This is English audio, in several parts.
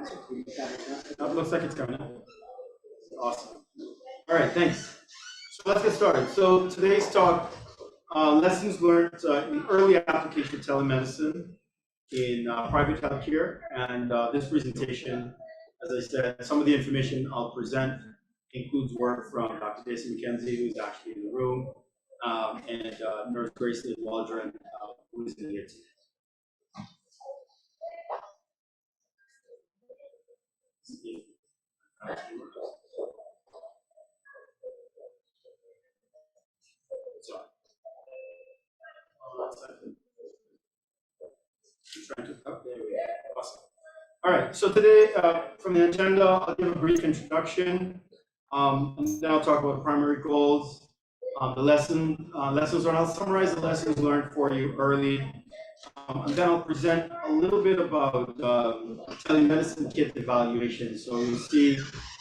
It looks like it's coming up. Awesome. All right, thanks. So let's get started. So today's talk, lessons learned in early application of telemedicine in private healthcare. And this presentation, as I said, some of the information I'll present includes work from Dr. Daisy McKenzie, who's actually in the room, and Nurse Grace Waldron, who is in here today. Sorry. I'm trying to, oh, there we go. Awesome. All right, so today, from the agenda, I'll give a brief introduction, and then I'll talk about the primary goals, the lessons learned. I'll summarize the lessons learned for you early, and then I'll present a little bit about telemedicine kit evaluation. So you see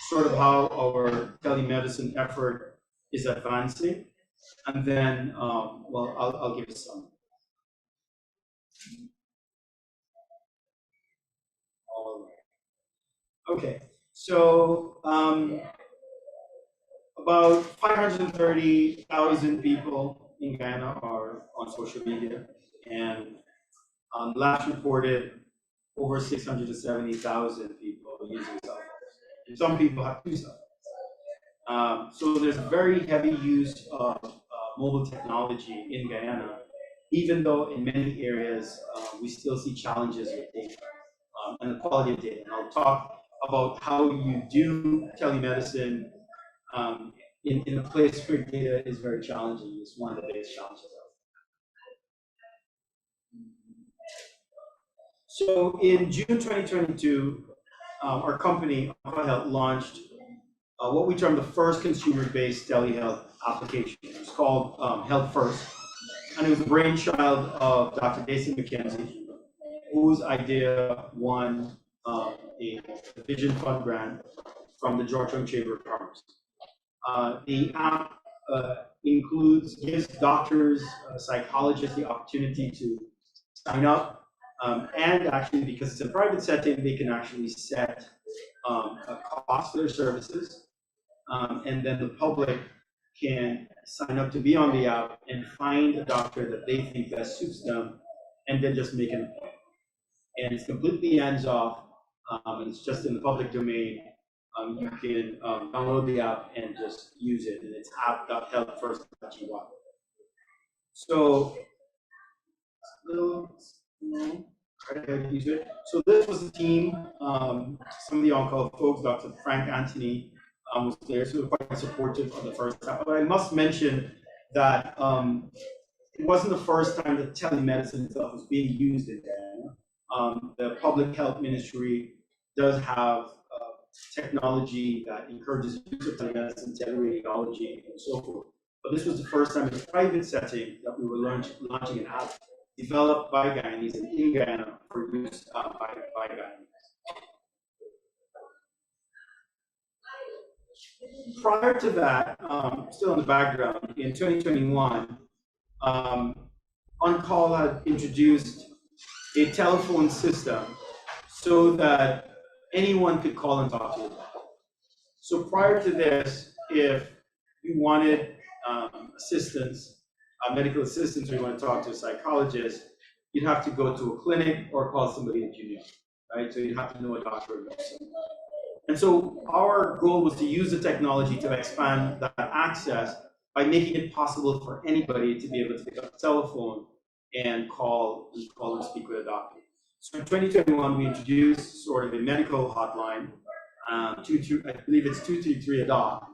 sort of how our telemedicine effort is advancing, and then, well, I'll give you some. Okay, so about 530,000 people in Guyana are on social media, and last reported over 670,000 people using cell phones. And some people have two cell phones. So there's very heavy use of mobile technology in Guyana, even though in many areas we still see challenges with data and the quality of data. And I'll talk about how you do telemedicine in a place where data is very challenging. It's one of the biggest challenges. So in June 2022, our company, Aqua Health, launched what we term the first consumer-based telehealth application. It's called Health First, and it was the brainchild of Dr. Daisy McKenzie, whose idea won a Vision Fund grant from the Georgetown Chamber of Commerce. The app gives doctors, psychologists the opportunity to sign up, and actually, because it's a private setting, they can actually set a cost for their services, and then the public can sign up to be on the app and find a doctor that they think best suits them, and then just make an appointment. And it's completely hands-off, and it's just in the public domain. You can download the app and just use it, and it's app.healthfirst.gy. So, so this was the team. Some of the on-call folks, Dr. Frank Anthony was there, so they were quite supportive of the first time. But I must mention that it wasn't the first time that telemedicine itself was being used in Guyana. The Public Health Ministry does have technology that encourages use of telemedicine, teleradiology, and so forth. But this was the first time in a private setting that we were launching an app developed by Guyanese and in Guyana for use by Guyanese. Prior to that, still in the background, in 2021, On-Call had introduced a telephone system so that anyone could call and talk to the doctor. So prior to this, if you wanted assistance, medical assistance, or you want to talk to a psychologist, you'd have to go to a clinic or call somebody that you knew, right? So you'd have to know a doctor or know someone. And so our goal was to use the technology to expand that access by making it possible for anybody to be able to pick up a telephone and call and speak with a doctor. So in 2021, we introduced sort of a medical hotline, I believe it's 233 a doc,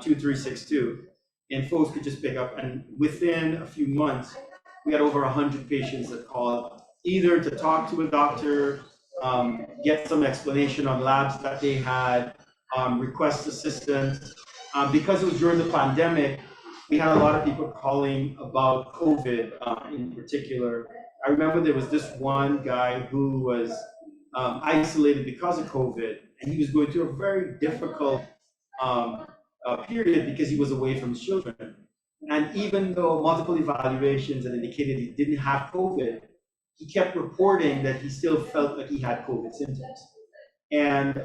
2362, and folks could just pick up. And within a few months, we had over 100 patients that called either to talk to a doctor, get some explanation on labs that they had, request assistance. Because it was during the pandemic, we had a lot of people calling about COVID in particular. I remember there was this one guy who was isolated because of COVID, and he was going through a very difficult period because he was away from his children. And even though multiple evaluations had indicated he didn't have COVID, he kept reporting that he still felt like he had COVID symptoms. and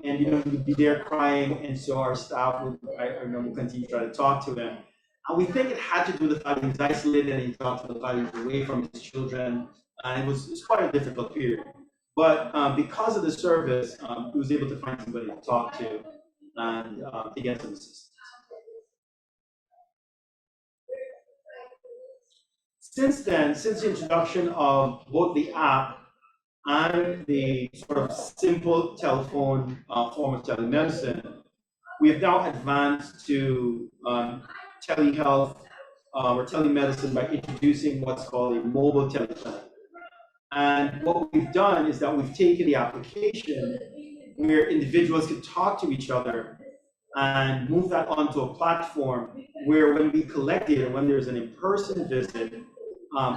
you know, he would be there crying, and so our staff would, I remember, continue to try to talk to him. And we think it had to do with the fact that he was isolated and he talked to the fact he was away from his children, and it was quite a difficult period. But because of the service, he was able to find somebody to talk to and to get some assistance. Since then, since the introduction of both the app and the sort of simple telephone form of telemedicine, we have now advanced to telehealth or telemedicine by introducing what's called a mobile teleclinic. And what we've done is that we've taken the application where individuals can talk to each other and move that onto a platform where when we collect data, when there's an in-person visit,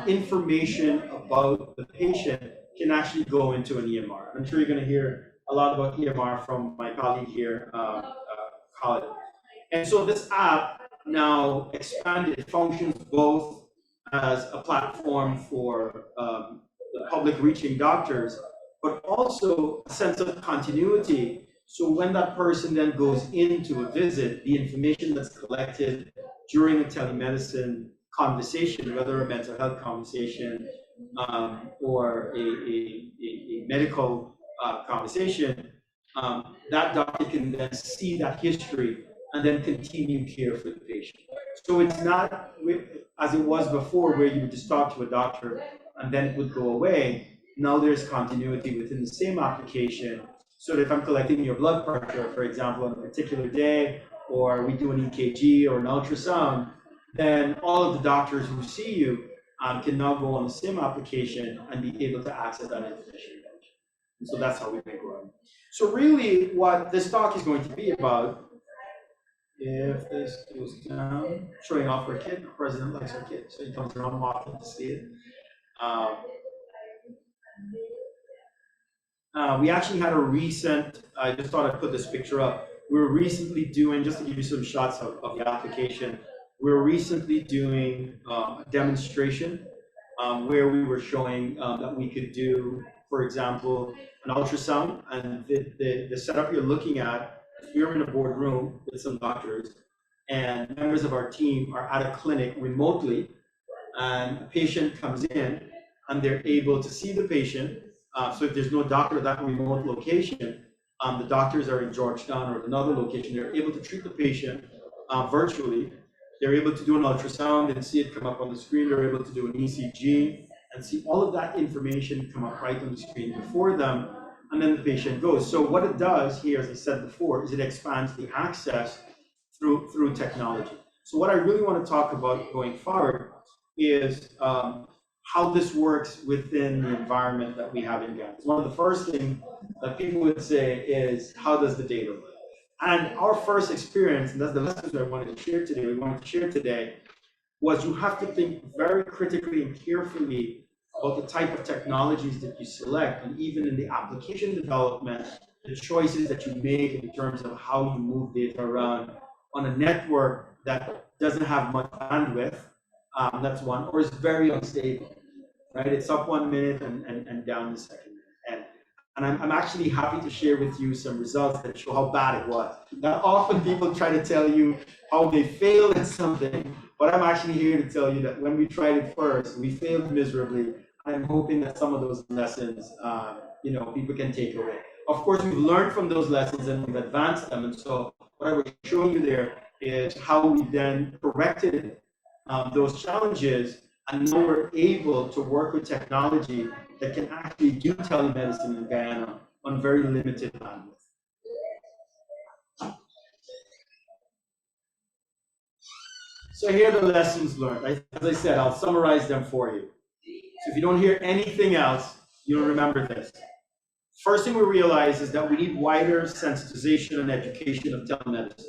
information about the patient can actually go into an EMR. I'm sure you're going to hear a lot about EMR from my colleague here, Khalid. And so this app now expanded, functions both as a platform for the public reaching doctors, but also a sense of continuity. So when that person then goes into a visit, the information that's collected during a telemedicine conversation, whether a mental health conversation or a medical conversation, that doctor can then see that history and then continue care for the patient. So it's not as it was before, where you would just talk to a doctor and then it would go away. Now there's continuity within the same application. So that if I'm collecting your blood pressure, for example, on a particular day, or we do an EKG or an ultrasound, then all of the doctors who see you can now go on the same application and be able to access that information. And so that's how we've been growing. So really what this talk is going to be about, if this goes down, showing off our kid, the president likes our kid, so he comes around often to see it. We actually had a recent, I just thought I'd put this picture up. We were recently doing, just to give you some shots of the application, we were recently doing a demonstration where we were showing that we could do, for example, an ultrasound. And the setup you're looking at, we were in a boardroom with some doctors, and members of our team are at a clinic remotely, and a patient comes in and they're able to see the patient. So if there's no doctor at that remote location, the doctors are in Georgetown or another location, they're able to treat the patient virtually. They're able to do an ultrasound and see it come up on the screen. They're able to do an ECG and see all of that information come up right on the screen before them, and then the patient goes. So what it does here, as I said before, is it expands the access through technology. So what I really want to talk about going forward is how this works within the environment that we have in Guyana. One of the first things that people would say is, how does the data work? And our first experience, and that's the lessons that I wanted to share today, was you have to think very critically and carefully about the type of technologies that you select, and even in the application development, the choices that you make in terms of how you move data around on a network that doesn't have much bandwidth, that's one, or is very unstable, right? It's up 1 minute and down the second minute. And I'm actually happy to share with you some results that show how bad it was. Now, often people try to tell you how they failed at something, but I'm actually here to tell you that when we tried it first, we failed miserably. I'm hoping that some of those lessons, people can take away. Of course, we've learned from those lessons and we've advanced them. And so what I was showing you there is how we then corrected those challenges, and now we're able to work with technology that can actually do telemedicine in Guyana on very limited bandwidth. So here are the lessons learned. As I said, I'll summarize them for you. So if you don't hear anything else, you'll remember this. First thing we realize is that we need wider sensitization and education of telemedicine,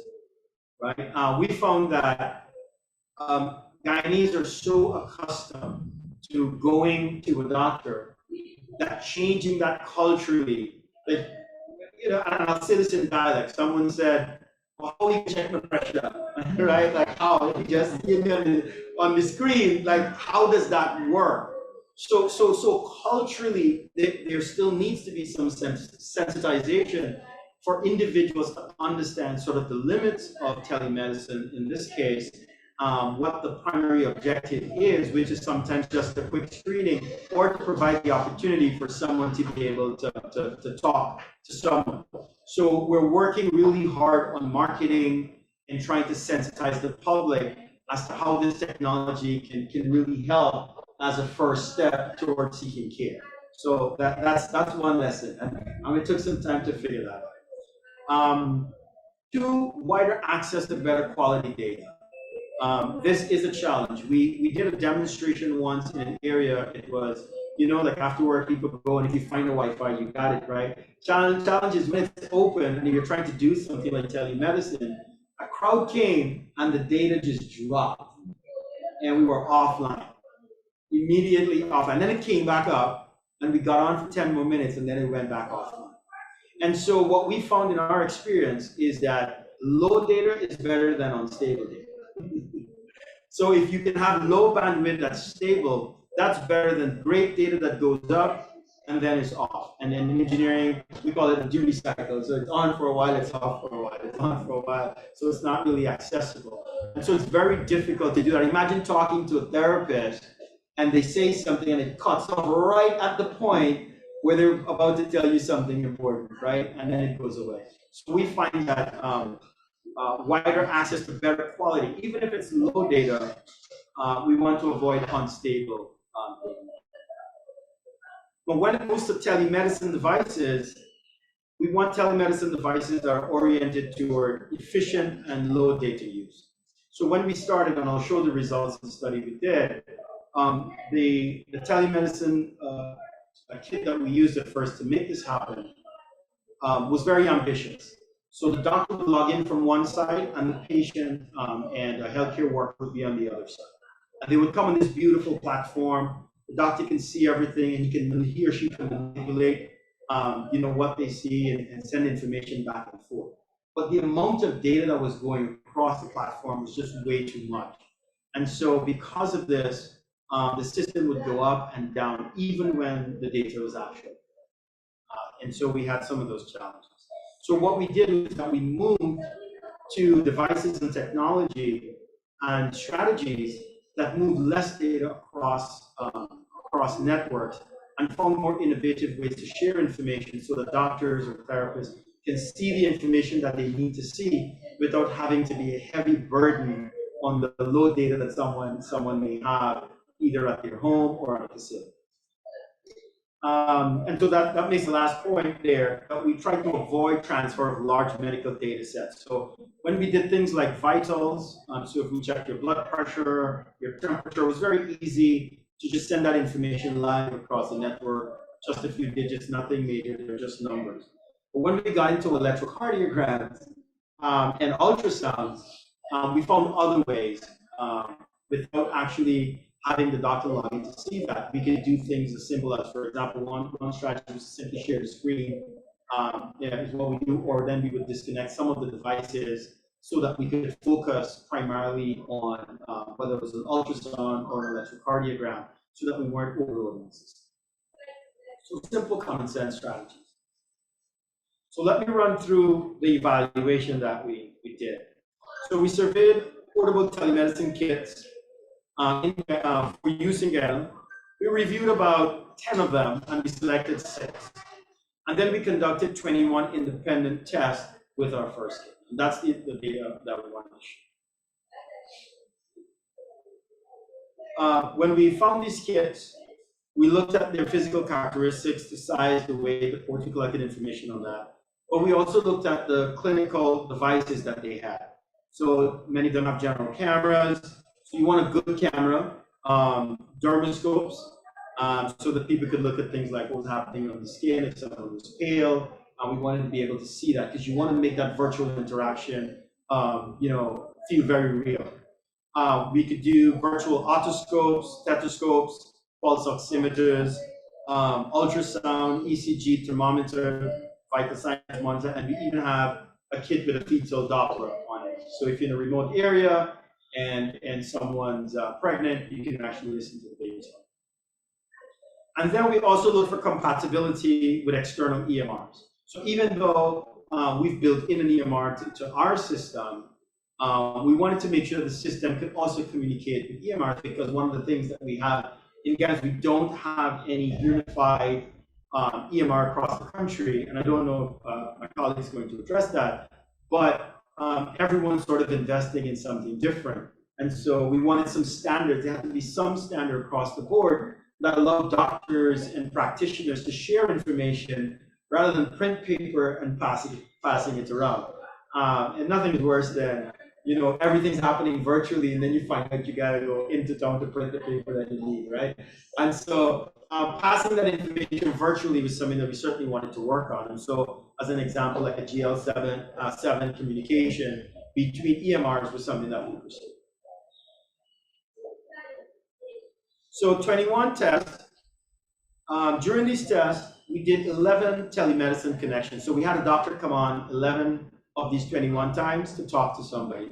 right? We found that Guyanese are so accustomed to going to a doctor that changing that culturally, and I'll say this in dialect. Someone said, well, how do you check my pressure? Right? Like, how? You just on the screen, like, how does that work? So culturally, there still needs to be some sensitization for individuals to understand sort of the limits of telemedicine in this case, what the primary objective is, which is sometimes just a quick screening, or to provide the opportunity for someone to be able to talk to someone. So we're working really hard on marketing and trying to sensitize the public as to how this technology can really help as a first step towards seeking care. So that's one lesson, and it took some time to figure that out. Two, wider access to better quality data. This is a challenge. We did a demonstration once in an area. It was, like after work, people go, and if you find a Wi-Fi, you got it, right? Challenge is when it's open and you're trying to do something like telemedicine, a crowd came and the data just dropped, and we were offline, immediately offline. Then it came back up, and we got on for 10 more minutes, and then it went back offline. And so what we found in our experience is that low data is better than unstable data. So if you can have low bandwidth that's stable, that's better than great data that goes up and then it's off. And then in engineering, we call it a duty cycle. So it's on for a while, it's off for a while, it's on for a while. So it's not really accessible. And so it's very difficult to do that. Imagine talking to a therapist and they say something and it cuts off right at the point where they're about to tell you something important, right? And then it goes away. So we find that wider access to better quality, even if it's low data, we want to avoid unstable data. But when it comes to telemedicine devices, we want telemedicine devices that are oriented toward efficient and low data use. So when we started, and I'll show the results of the study we did, the telemedicine kit that we used at first to make this happen was very ambitious. So the doctor would log in from one side, and the patient and a healthcare worker would be on the other side. And they would come on this beautiful platform. The doctor can see everything, and he or she can manipulate, what they see and send information back and forth. But the amount of data that was going across the platform was just way too much. And so because of this, the system would go up and down even when the data was actual. And so we had some of those challenges. So what we did was that we moved to devices and technology and strategies that move less data across networks and found more innovative ways to share information so that doctors or therapists can see the information that they need to see without having to be a heavy burden on the low data that someone may have either at their home or at a facility. And so that makes the last point there, that we try to avoid transfer of large medical data sets. So when we did things like vitals, so if we check your blood pressure, your temperature, it was very easy to just send that information live across the network, just a few digits, nothing major, they're just numbers. But when we got into electrocardiograms and ultrasounds, we found other ways without actually having the doctor log in to see that. We could do things as simple as, for example, one strategy was to simply share the screen, is what we do, or then we would disconnect some of the devices so that we could focus primarily on whether it was an ultrasound or an electrocardiogram, so that we weren't overloading the system. So simple common sense strategies. So let me run through the evaluation that we did. So we surveyed portable telemedicine kits for use in Guyana. We reviewed about 10 of them and we selected 6. And then we conducted 21 independent tests with our first kit. And that's the data that we want to show. When we found these kits, we looked at their physical characteristics, the size, the weight, the port, we collected information on that. But we also looked at the clinical devices that they had. So many of them have general cameras. So you want a good camera, dermoscopes, so that people could look at things like what was happening on the skin, if someone was pale. We wanted to be able to see that because you want to make that virtual interaction, feel very real. We could do virtual otoscopes, stethoscopes, pulse oximeters, ultrasound, ECG, thermometer, vital signs monitor, and we even have a kit with a fetal Doppler on it. So if you're in a remote area and someone's pregnant, you can actually listen to the baby's heart. And then we also look for compatibility with external EMRs. So even though we've built in an EMR to our system, we wanted to make sure the system could also communicate with EMRs, because one of the things that we have in Guyana is we don't have any unified EMR across the country. And I don't know if my colleague is going to address that, but everyone's sort of investing in something different. And so we wanted some standards. There had to be some standard across the board that allow doctors and practitioners to share information rather than print paper and passing it around. And nothing is worse than, you know, everything's happening virtually, and then you find out you gotta go into town to print the paper that you need, right? And so passing that information virtually was something that we certainly wanted to work on. And so, as an example, like a GL7 communication between EMRs was something that we pursued. So 21 tests. During these tests, we did 11 telemedicine connections. So we had a doctor come on 11 of these 21 times to talk to somebody.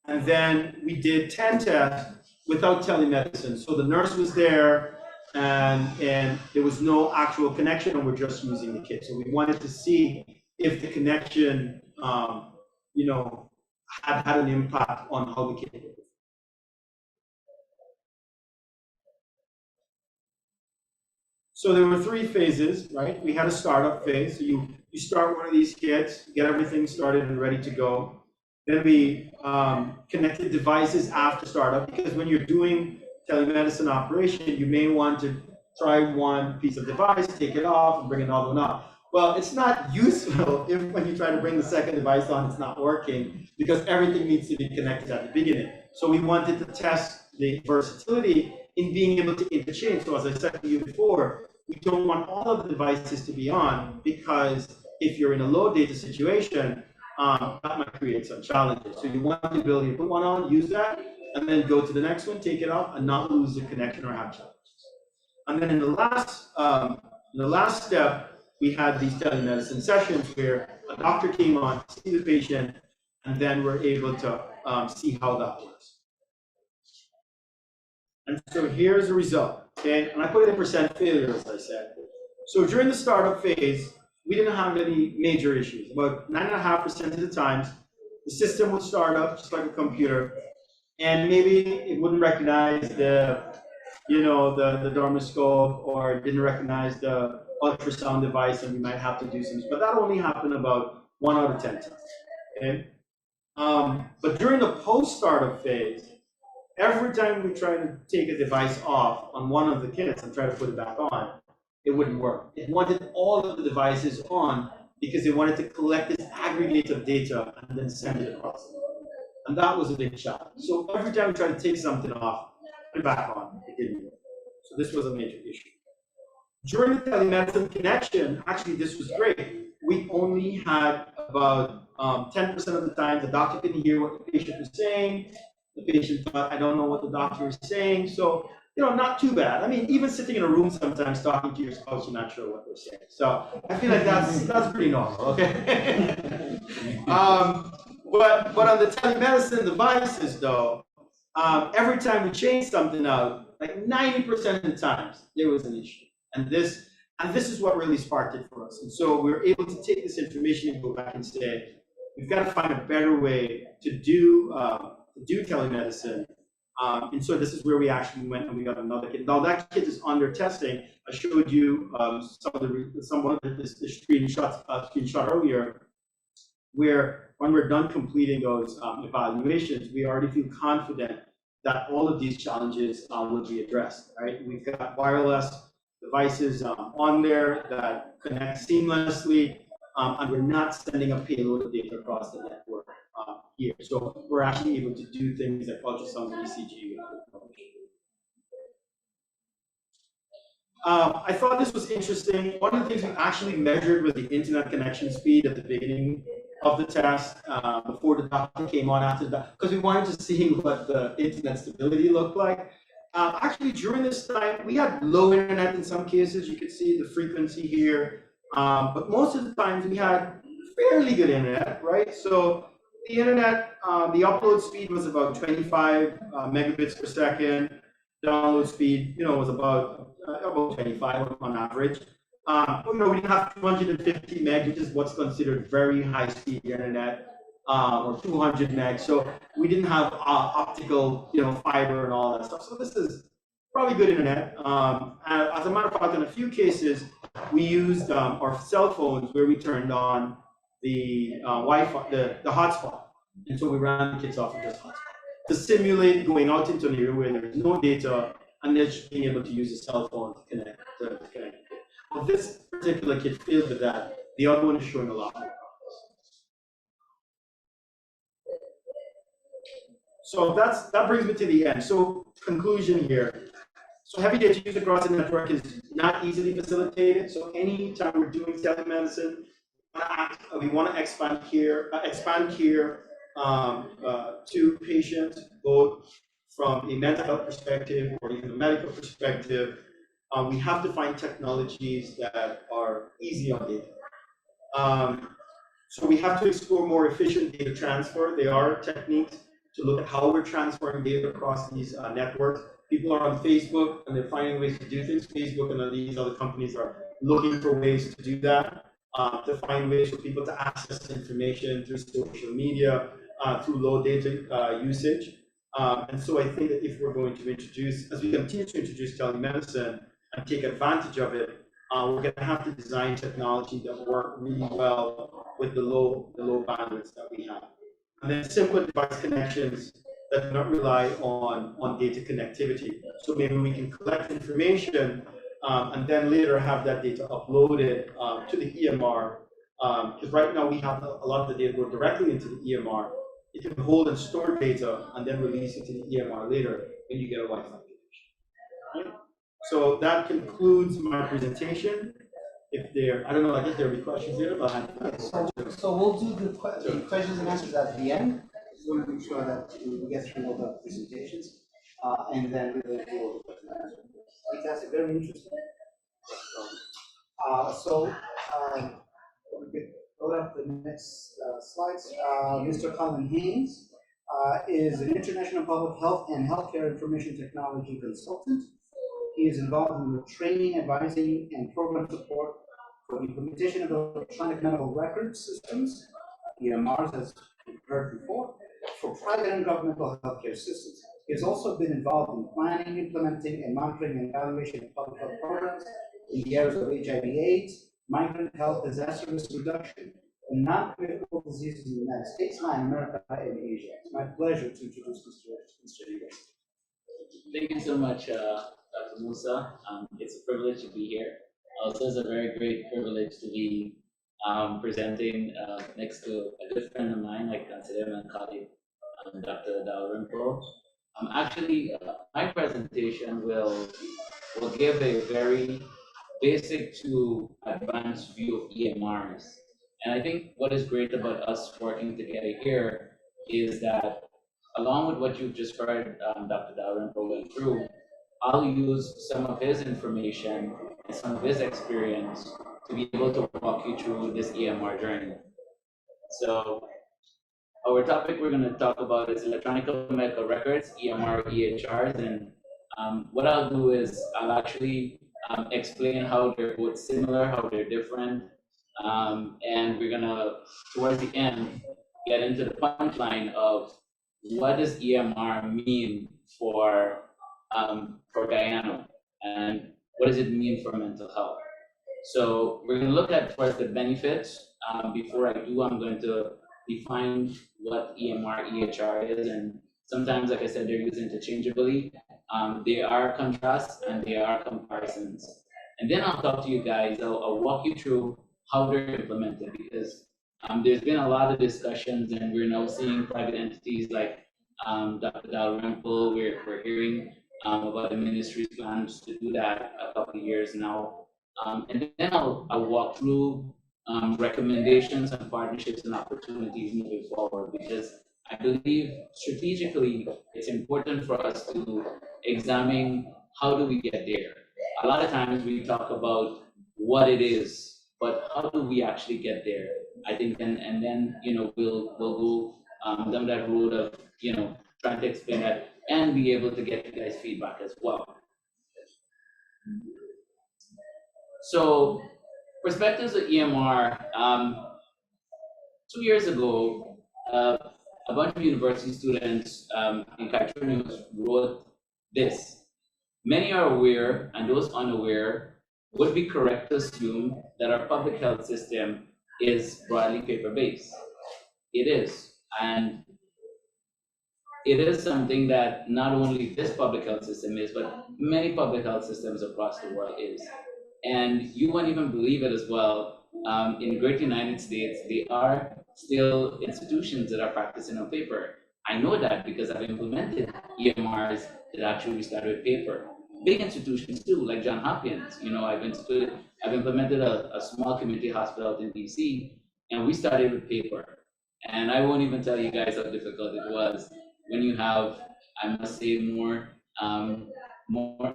And then we did 10 tests without telemedicine. So the nurse was there and there was no actual connection, and we're just using the kit. So we wanted to see if the connection, you know, had an impact on how the kit worked. So there were 3 phases, right? We had a startup phase. So you start one of these kits, get everything started and ready to go. Then we connected devices after startup, because when you're doing telemedicine operation, you may want to try one piece of device, take it off, and bring another one up. Well, it's not useful if when you try to bring the second device on, it's not working, because everything needs to be connected at the beginning. So we wanted to test the versatility in being able to interchange. So as I said to you before, we don't want all of the devices to be on, because if you're in a low data situation, that might create some challenges. So you want the ability to put one on, use that, and then go to the next one, take it off, and not lose the connection or have challenges. And then in the last step, we had these telemedicine sessions where a doctor came on to see the patient, and then we're able to see how that works. And so here's the result, okay? And I put it in percent failure, as I said. So during the startup phase, we didn't have any major issues. About 9.5% of the times, the system would start up just like a computer, and maybe it wouldn't recognize the, you know, the dermoscope, or it didn't recognize the ultrasound device, and we might have to do some. But that only happened about 1 out of 10 times, okay? But during the post-startup phase, every time we try to take a device off on one of the kits and try to put it back on, it wouldn't work. It wanted all of the devices on because it wanted to collect this aggregate of data and then send it across. And that was a big challenge. So every time we tried to take something off, put it back on, it didn't work. So this was a major issue. During the telemedicine connection, actually this was great. We only had about 10% of the time the doctor couldn't hear what the patient was saying. The patient thought, I don't know what the doctor is saying. So, you know, not too bad. I mean, even sitting in a room sometimes talking to your spouse, you're not sure what they're saying. So I feel like that's pretty normal, okay? But on the telemedicine devices though, every time we changed something out, like 90% of the times, there was an issue. And this is what really sparked it for us. And so we were able to take this information and go back and say, we've got to find a better way to do telemedicine. And so this is where we actually went and we got another kit. Now that kit is under testing. I showed you some of the screenshot earlier, where when we're done completing those evaluations, we already feel confident that all of these challenges will be addressed. Right? We've got wireless devices on there that connect seamlessly, and we're not sending a payload of data across the network here. So we're actually able to do things like ultrasound and ECG. I thought this was interesting. One of the things we actually measured was the internet connection speed at the beginning of the test, before the doctor came on after that, because we wanted to see what the internet stability looked like. Actually, during this time, we had low internet in some cases. You could see the frequency here, but most of the times we had fairly good internet, right? So the internet, the upload speed was about 25 megabits per second. download speed, was about 25 on average. We didn't have 250 meg, which is what's considered very high speed internet, or 200 meg. So we didn't have optical, fiber and all that stuff. So this is probably good internet. And as a matter of fact, in a few cases, we used our cell phones where we turned on the Wi-Fi, the hotspot. And so we ran the kids off of just hotspot to simulate going out into an area where there's no data and they're just being able to use a cell phone to connect. Well, this particular kid failed with that. The other one is showing a lot more. So that brings me to the end. So conclusion here. So heavy data use across the network is not easily facilitated. So anytime we're doing telemedicine, we want to expand care to patients, both from a mental health perspective or even a medical perspective. We have to find technologies that are easy on data. So we have to explore more efficient data transfer. There are techniques to look at how we're transferring data across these networks. People are on Facebook and they're finding ways to do things. Facebook and these other companies are looking for ways to do that, to find ways for people to access information through social media, through low data usage. And so I think that if we're going to introduce, as we continue to introduce telemedicine and take advantage of it, we're going to have to design technology that work really well with the low bandwidth that we have. And then simple device connections that do not rely on data connectivity. So maybe we can collect information and then later have that data uploaded to the EMR. Because right now we have a lot of the data go directly into the EMR. It can hold and store data and then release it to the EMR later when you get a Wi-Fi connection. Right? So that concludes my presentation. I don't know, I guess there will be questions here, but so we'll do the questions and answers at the end. Just want to make sure that we get through all the presentations, and then we will do all the questions and answers. Fantastic, very interesting. We could go up the next slides. Mr. Colin Haynes is an international public health and healthcare information technology consultant. He is involved in the training, advising, and program support for the implementation of electronic medical record systems, EMRs, as we've heard before, for private and governmental healthcare systems. He has also been involved in planning, implementing, and monitoring and evaluation of public health programs in the areas of HIV/AIDS, migrant health, disaster risk reduction, and non-communicable diseases in the United States, Latin America, and Asia. It's my pleasure to introduce Mr. Haynes. Thank you so much, Dr. Musa. It's a privilege to be here. Also, it's a very great privilege to be presenting next to a good friend of mine. I consider him a colleague, Dr. Dalrymple. Actually, my presentation will give a very basic to advanced view of EMRs. And I think what is great about us working together here is that along with what you've just heard Dr. Dalrymple went through, I'll use some of his information and some of his experience to be able to walk you through this EMR journey. So our topic we're going to talk about is electronic medical records, EMR, EHRs, and what I'll do is I'll actually explain how they're both similar, how they're different, and we're going to, towards the end, get into the punchline of what does EMR mean for Guyana, and what does it mean for mental health? So we're going to look at first the benefits. Before I do, I'm going to define what EMR, EHR is, and sometimes, like I said, they're used interchangeably. They are contrasts and they are comparisons. And then I'll talk to you guys, I'll walk you through how they're implemented, because there's been a lot of discussions, and we're now seeing private entities like Dr. Dalrymple. We're hearing about the ministry's plans to do that a couple of years now. And then I'll walk through recommendations and partnerships and opportunities moving forward, because I believe strategically it's important for us to examine how do we get there. A lot of times we talk about what it is, but how do we actually get there? I think, and then we'll go down that road of trying to explain that and be able to get you guys feedback as well. So perspectives of EMR, 2 years ago, a bunch of university students in California wrote this. Many are aware, and those unaware would be correct to assume that our public health system is broadly paper-based. It is, and it is something that not only this public health system is, but many public health systems across the world is. And you won't even believe it as well. In the great United States, there are still institutions that are practicing on paper. I know that because I've implemented EMRs that actually started with paper. Big institutions too, like Johns Hopkins. I've implemented a small community hospital in DC, and we started with paper. And I won't even tell you guys how difficult it was when you have, I must say, more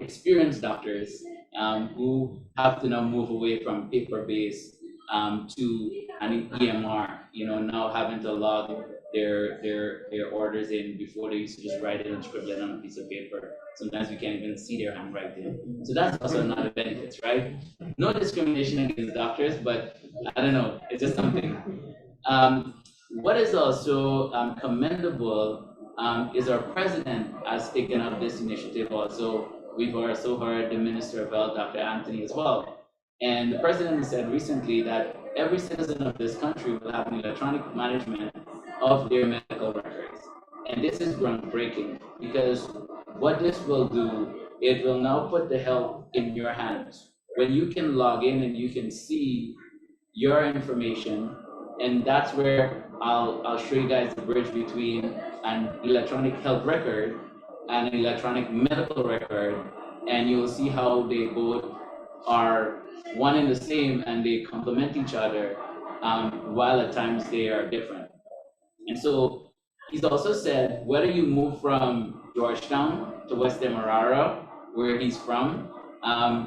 experienced doctors who have to now move away from paper-based to an EMR. Now having to log their orders in before they used to just write it and scribble it on a piece of paper. Sometimes we can't even see their handwriting. So that's also another benefit, right? No discrimination against doctors, but I don't know, it's just something. What is also commendable is our president has taken up this initiative also. We've also heard the Minister of Health, Dr. Anthony, as well. And the president said recently that every citizen of this country will have an electronic management of their medical records. And this is groundbreaking because what this will do, it will now put the health in your hands. When you can log in and you can see your information, and that's where I'll show you guys the bridge between an electronic health record and an electronic medical record, and you'll see how they both are one and the same and they complement each other, while at times they are different. And so he's also said, whether you move from Georgetown to West Demerara, where he's from,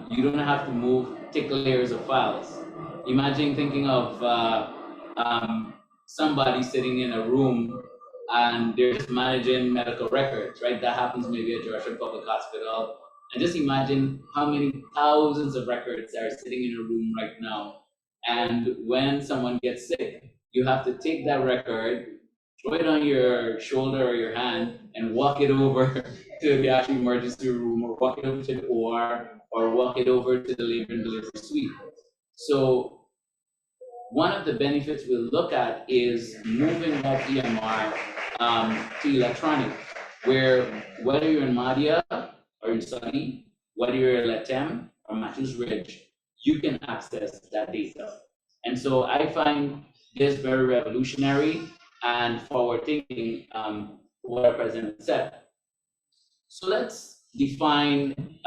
you don't have to move thick layers of files. Imagine thinking of somebody sitting in a room and they're just managing medical records, right? That happens maybe at Georgetown Public Hospital. And just imagine how many thousands of records are sitting in a room right now. And when someone gets sick, you have to take that record, throw it on your shoulder or your hand, and walk it over to the actual emergency room, or walk it over to the OR, or walk it over to the labor and delivery suite. So one of the benefits we'll look at is moving that EMR to electronic, where whether you're in Mahdia or in Saudi, whether you're in Latem or Matthews Ridge, you can access that data. And so I find this very revolutionary and forward-thinking, what our president said. So let's define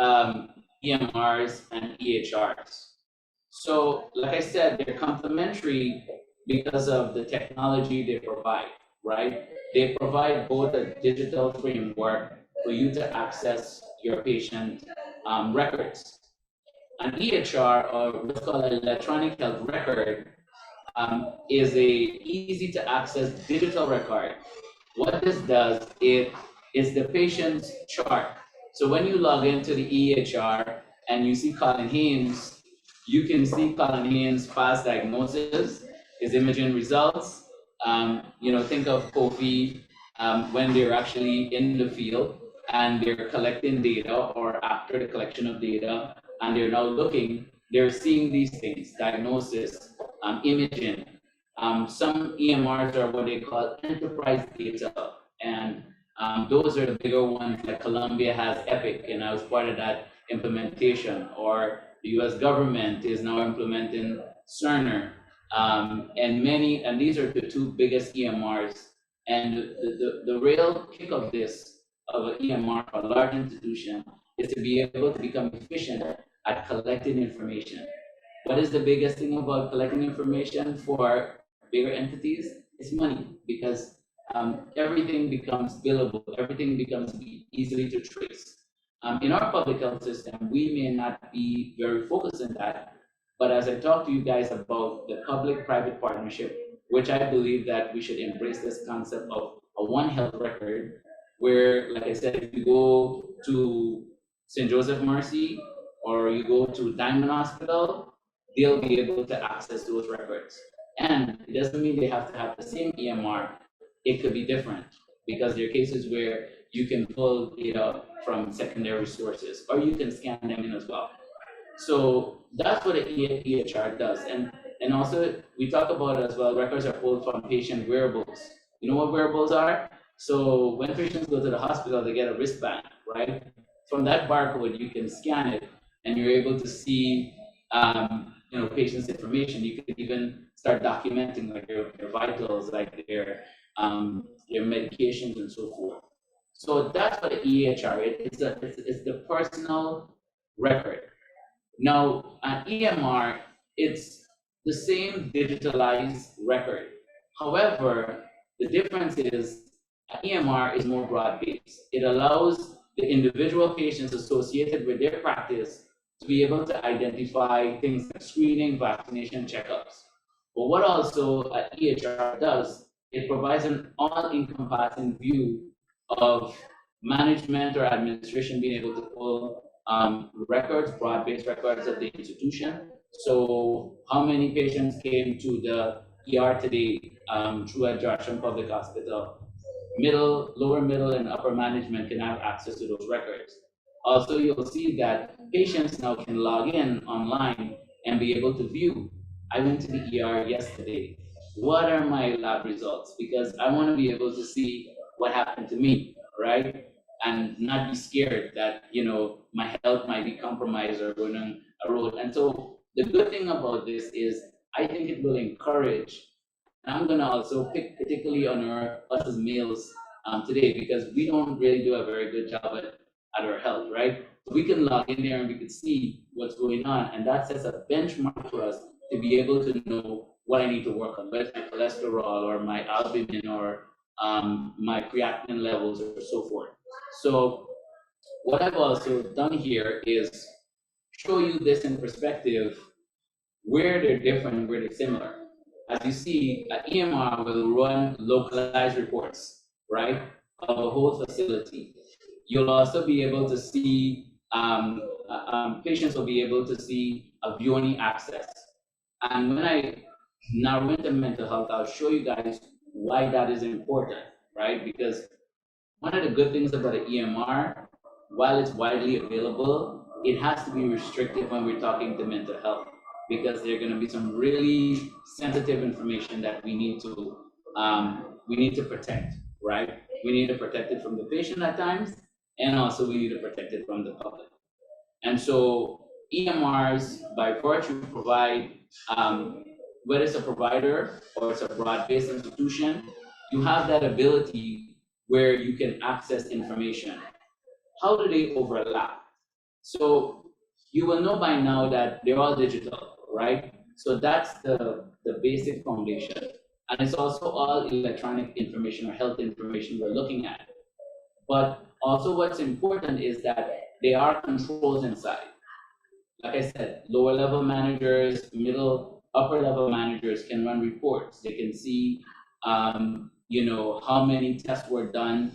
EMRs and EHRs. So, like I said, they're complementary because of the technology they provide, right? They provide both a digital framework for you to access your patient records. An EHR, or what's called an electronic health record, is a easy to access digital record. What this does, it is the patient's chart. So when you log into the EHR and you see Colin Haynes, you can see Colin Haynes' past diagnosis, his imaging results. Think of Kofi when they're actually in the field and they're collecting data, or after the collection of data, and they're now they're seeing these things, diagnosis, imaging. Some EMRs are what they call enterprise data, and those are the bigger ones, like Colombia has Epic, and I was part of that implementation, or the US government is now implementing Cerner, and these are the two biggest EMRs. And the real kick of an EMR for a large institution is to be able to become efficient at collecting information. What is the biggest thing about collecting information for bigger entities? It's money, because everything becomes billable, everything becomes easily to trace. In our public health system, we may not be very focused on that, but as I talk to you guys about the public-private partnership, which I believe that we should embrace this concept of a one health record, where, like I said, if you go to St. Joseph Mercy or you go to Diamond Hospital, they'll be able to access those records. And it doesn't mean they have to have the same EMR. It could be different because there are cases where you can pull data from secondary sources or you can scan them in as well. So that's what an EHR does. And also we talk about as well, records are pulled from patient wearables. You know what wearables are? So when patients go to the hospital, they get a wristband, right? From that barcode, you can scan it and you're able to see patient's information. You could even start documenting like their vitals, like their medications and so forth. So that's what an EHR is. It's the personal record. Now, an EMR, it's the same digitalized record. However, the difference is an EMR is more broad-based. It allows the individual patients associated with their practice to be able to identify things like screening, vaccination, checkups. But what also an EHR does, it provides an all-encompassing view of management or administration being able to pull records, broad-based records of the institution. So how many patients came to the ER today through a Joshua Public Hospital? Middle, lower middle, and upper management can have access to those records. Also, you'll see that patients now can log in online and be able to view. I went to the ER yesterday. What are my lab results? Because I want to be able to see what happened to me, right? And not be scared that my health might be compromised or going on a road. And so the good thing about this is I think it will encourage. And I'm gonna also pick particularly on us as males today because we don't really do a very good job at our health, right? We can log in there and we can see what's going on, and that sets a benchmark for us to be able to know what I need to work on, whether it's my cholesterol or my albumin or my creatinine levels or so forth. So what I've also done here is show you this in perspective, where they're different and where they're similar. As you see, an EMR will run localized reports, right, of a whole facility. You'll also be able to see, patients will be able to see a viewing access. And when I narrow into mental health, I'll show you guys why that is important, right? Because one of the good things about an EMR, while it's widely available, it has to be restricted when we're talking to mental health, because there are going to be some really sensitive information that we need to protect, right? We need to protect it from the patient at times, and also we need to protect it from the public. And so EMRs, by virtue, provide, whether it's a provider or it's a broad-based institution, you have that ability where you can access information. How do they overlap? So you will know by now that they're all digital, right? So that's the basic foundation. And it's also all electronic information or health information we're looking at. But also what's important is that there are controls inside. Like I said, lower level managers, middle, upper level managers can run reports. They can see, how many tests were done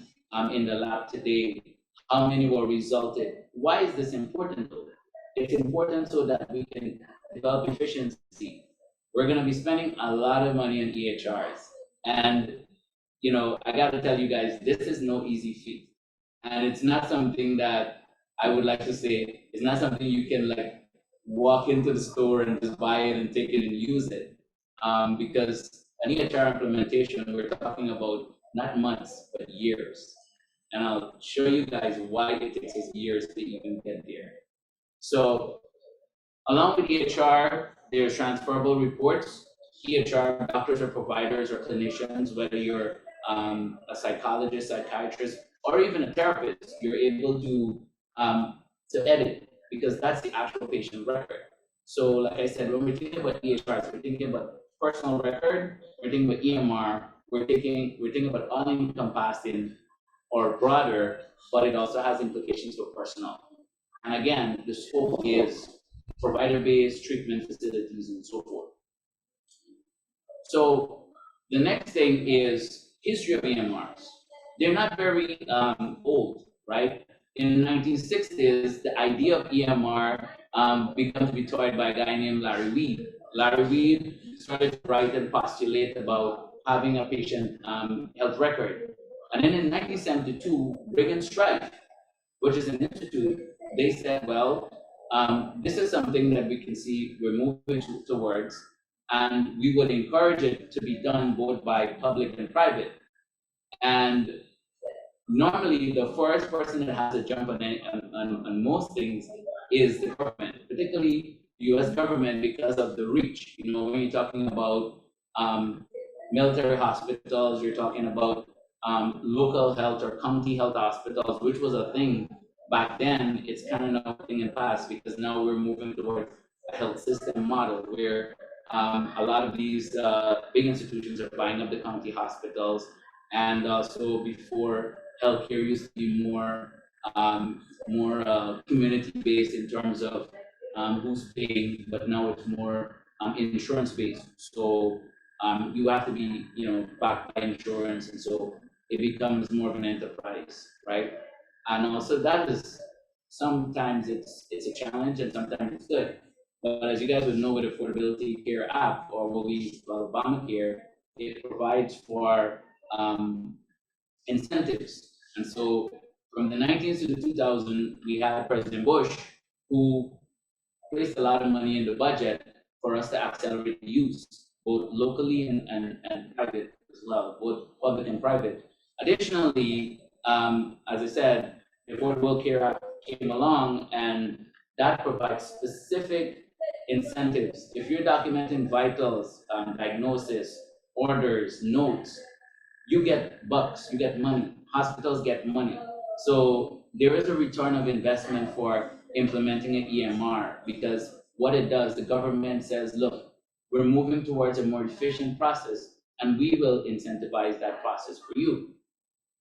in the lab today, how many were resulted. Why is this important though? It's important so that we can develop efficiency. We're going to be spending a lot of money on EHRs. And, I got to tell you guys, this is no easy feat. And it's not something that I would like to say, it's not something you can like walk into the store and just buy it and take it and use it. Because an EHR implementation, we're talking about not months, but years. And I'll show you guys why it takes us years to even get there. So along with EHR, there's transferable reports. EHR, doctors or providers or clinicians, whether you're a psychologist, psychiatrist, or even a therapist, you're able to edit, because that's the actual patient record. So like I said, when we're thinking about EHRs, we're thinking about personal record, we're thinking about EMR, we're thinking about all-encompassing or broader, but it also has implications for personal. And again, the scope is provider-based treatment facilities and so forth. So the next thing is history of EMRs. they're not very old, right? In the 1960s, the idea of EMR began to be toyed by a guy named Larry Weed. Larry Weed started to write and postulate about having a patient health record. And then in 1972, Brigham Strife, which is an institute, they said, well, this is something that we can see we're moving towards, and we would encourage it to be done both by public and private. And normally, the first person that has to jump on most things is the government, particularly U.S. government, because of the reach. You know, when you're talking about military hospitals, you're talking about local health or county health hospitals, which was a thing back then. It's kind of now a thing in the past because now we're moving towards a health system model where a lot of these big institutions are buying up the county hospitals, and also before healthcare used to be more community based in terms of who's paying, but now it's more insurance based. So you have to be, backed by insurance, and so it becomes more of an enterprise, right? And also that is sometimes it's a challenge and sometimes it's good. But as you guys would know, with Affordability Care Act, or what we call Obamacare, it provides for incentives. And so from the 19th to the 2000, we had President Bush, who placed a lot of money in the budget for us to accelerate the use, both locally and private as well, both public and private. Additionally, as I said, the Affordable Care Act came along, and that provides specific incentives. If you're documenting vitals, diagnosis, orders, notes, you get bucks, you get money, hospitals get money. So there is a return of investment for implementing an EMR, because what it does, the government says, look, we're moving towards a more efficient process, and we will incentivize that process for you.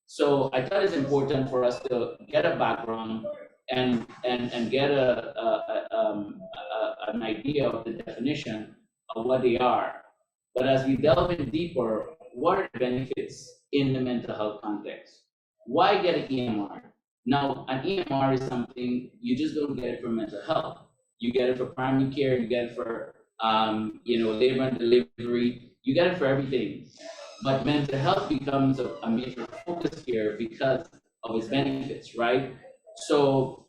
So I thought it's important for us to get a background and get an idea of the definition of what they are. But as we delve in deeper, what are the benefits in the mental health context? Why get an EMR? Now, an EMR is something you just don't get it for mental health. You get it for primary care, you get it for labor and delivery, you get it for everything. But mental health becomes a major focus here because of its benefits, right? So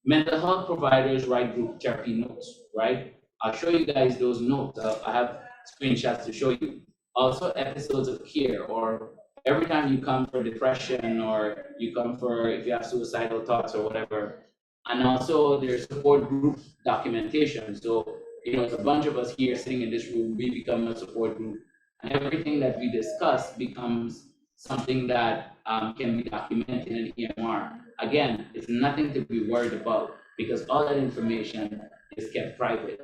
mental health providers write group therapy notes, right? I'll show you guys those notes. I have screenshots to show you. Also episodes of care, or every time you come for depression, or you come for if you have suicidal thoughts or whatever. And also there's support group documentation. So, it's a bunch of us here sitting in this room, we become a support group. And everything that we discuss becomes something that can be documented in an EMR. Again, it's nothing to be worried about because all that information is kept private.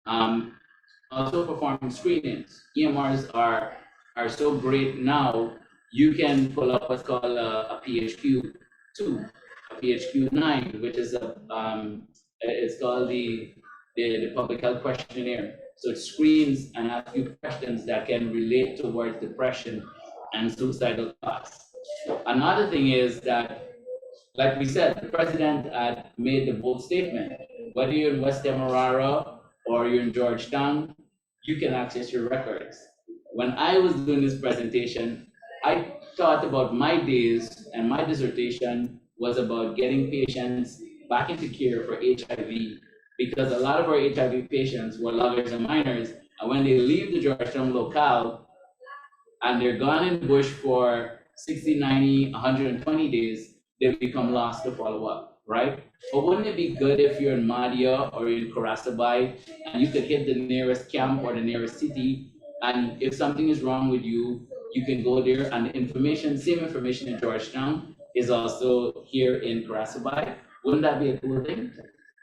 Also performing screenings. EMRs are so great now, you can pull up what's called a PHQ-2, a PHQ-9, which is it's called the public health questionnaire. So it screens and asks you questions that can relate towards depression and suicidal thoughts. Another thing is that, like we said, the president had made the bold statement, whether you're in West Demerara or you're in Georgetown, you can access your records. When I was doing this presentation, I thought about my days, and my dissertation was about getting patients back into care for HIV, because a lot of our HIV patients were loggers and minors, and when they leave the Georgetown locale and they're gone in the bush for 60, 90, 120 days, they become lost to follow up, right? But wouldn't it be good if you're in Madhya or in Karasabai and you could hit the nearest camp or the nearest city, and if something is wrong with you, you can go there, and the same information in Georgetown is also here in Karasabai. Wouldn't that be a cool thing?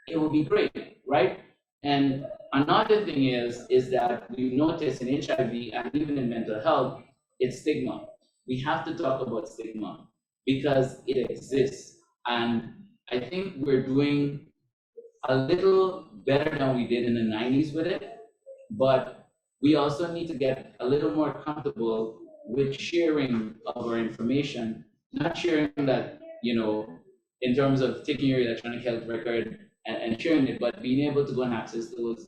It would be great, right? And another thing is that we notice in HIV and even in mental health, it's stigma. We have to talk about stigma because it exists. And I think we're doing a little better than we did in the 90s with it, but we also need to get a little more comfortable with sharing of our information, not sharing that, in terms of taking your electronic health record and sharing it, but being able to go and access those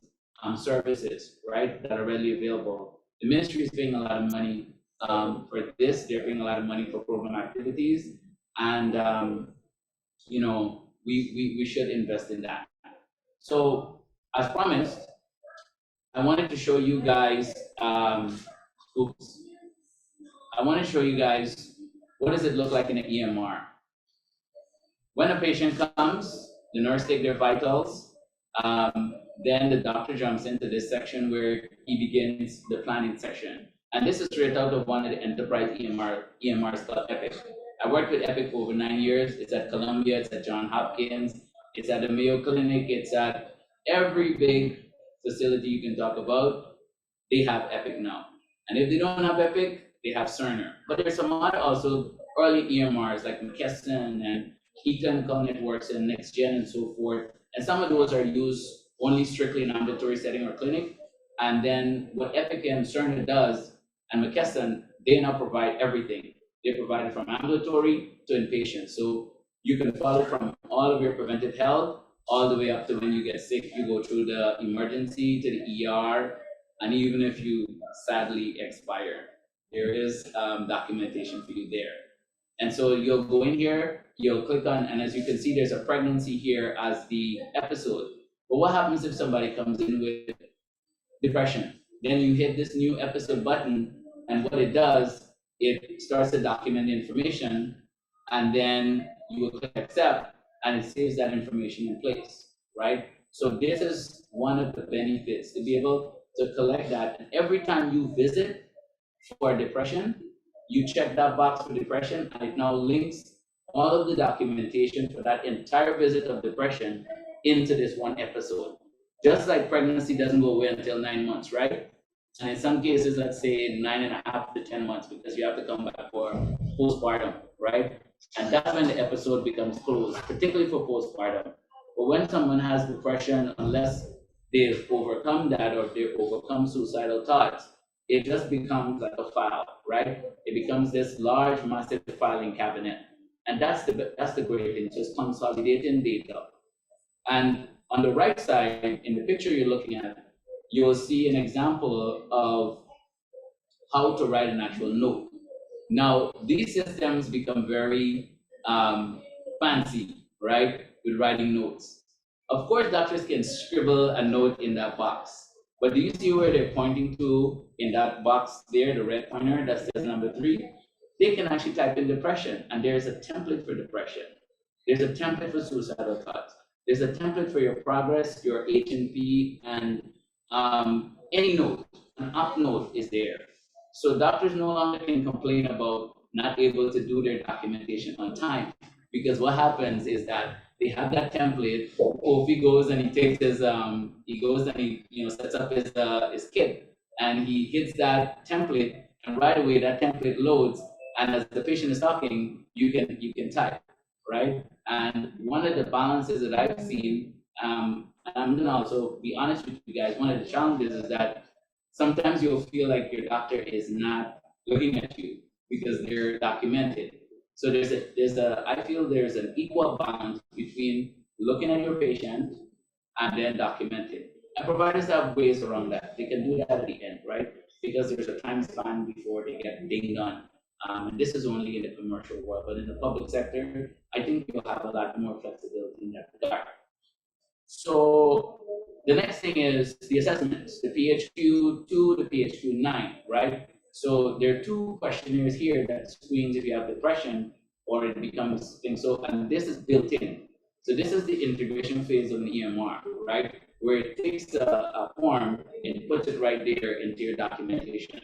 services, right, that are readily available. The ministry is paying a lot of money for this. They're paying a lot of money for program activities, and we should invest in that. So, as promised, I wanted to show you guys. Oops. I want to show you guys what does it look like in an EMR. When a patient comes, the nurse takes their vitals, then the doctor jumps into this section where he begins the planning section. And this is straight out of one of the enterprise EMRs called Epic. I worked with Epic for over 9 years. It's at Columbia, it's at Johns Hopkins, it's at the Mayo Clinic, it's at every big facility you can talk about. They have Epic now. And if they don't have Epic, they have Cerner. But there's some other also early EMRs like McKesson and eClinical Networks and NextGen and so forth. And some of those are used only strictly in ambulatory setting or clinic. And then what Epic and Cerner does, and McKesson, they now provide everything. They provide it from ambulatory to inpatient. So you can follow from all of your preventive health all the way up to when you get sick, you go through the emergency to the ER, and even if you sadly expire, there is documentation for you there. And so you'll go in here, you'll click on, and as you can see, there's a pregnancy here as the episode. But what happens if somebody comes in with depression? Then you hit this new episode button, and what it does, it starts to document the information, and then you will click accept, and it saves that information in place, right? So this is one of the benefits, to be able to collect that. And every time you visit for depression, you check that box for depression, and it now links all of the documentation for that entire visit of depression into this one episode. Just like pregnancy doesn't go away until 9 months, right? And in some cases, let's say 9.5 to 10 months, because you have to come back for postpartum, right? And that's when the episode becomes closed, particularly for postpartum. But when someone has depression, unless they've overcome that or they've overcome suicidal thoughts, it just becomes like a file, right? It becomes this large, massive filing cabinet. And that's the great thing, just consolidating data. And on the right side, in the picture you're looking at, you'll see an example of how to write an actual note. Now, these systems become very fancy, right, with writing notes. Of course, doctors can scribble a note in that box, but do you see where they're pointing to in that box there, the red pointer that says number 3? They can actually type in depression, and there's a template for depression. There's a template for suicidal thoughts. There's a template for your progress, your H&P, and any note, an up note is there. So doctors no longer can complain about not able to do their documentation on time, because what happens is that they have that template. Kofi goes and he takes his sets up his kit, and he hits that template, and right away that template loads, and as the patient is talking, you can type, right? And one of the balances that I've seen, and I'm gonna also be honest with you guys, one of the challenges is that sometimes you'll feel like your doctor is not looking at you because they're documented. So I feel there's an equal balance between looking at your patient and then documenting. And providers have ways around that. They can do that at the end, right? Because there's a time span before they get dinged on. And this is only in the commercial world, but in the public sector, I think you'll have a lot more flexibility in that regard. So the next thing is the assessments, the PHQ2, the PHQ9, right? So there are 2 questionnaires here that screens if you have depression or it becomes things. So, and this is built in. So this is the integration phase of an EMR, right? Where it takes a form and puts it right there into your documentation.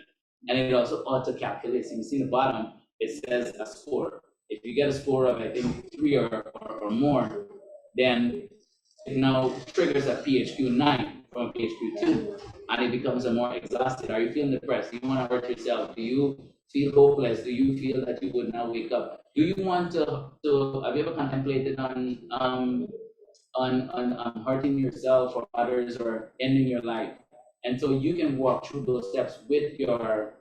And it also auto-calculates. You see the bottom, it says a score. If you get a score of, I think, 3 or more, then it now triggers a PHQ9 from PHQ2, and it becomes a more exhausted. Are you feeling depressed? Do you want to hurt yourself? Do you feel hopeless? Do you feel that you would now wake up? Do you want to have you ever contemplated on hurting yourself or others or ending your life? And so you can walk through those steps with your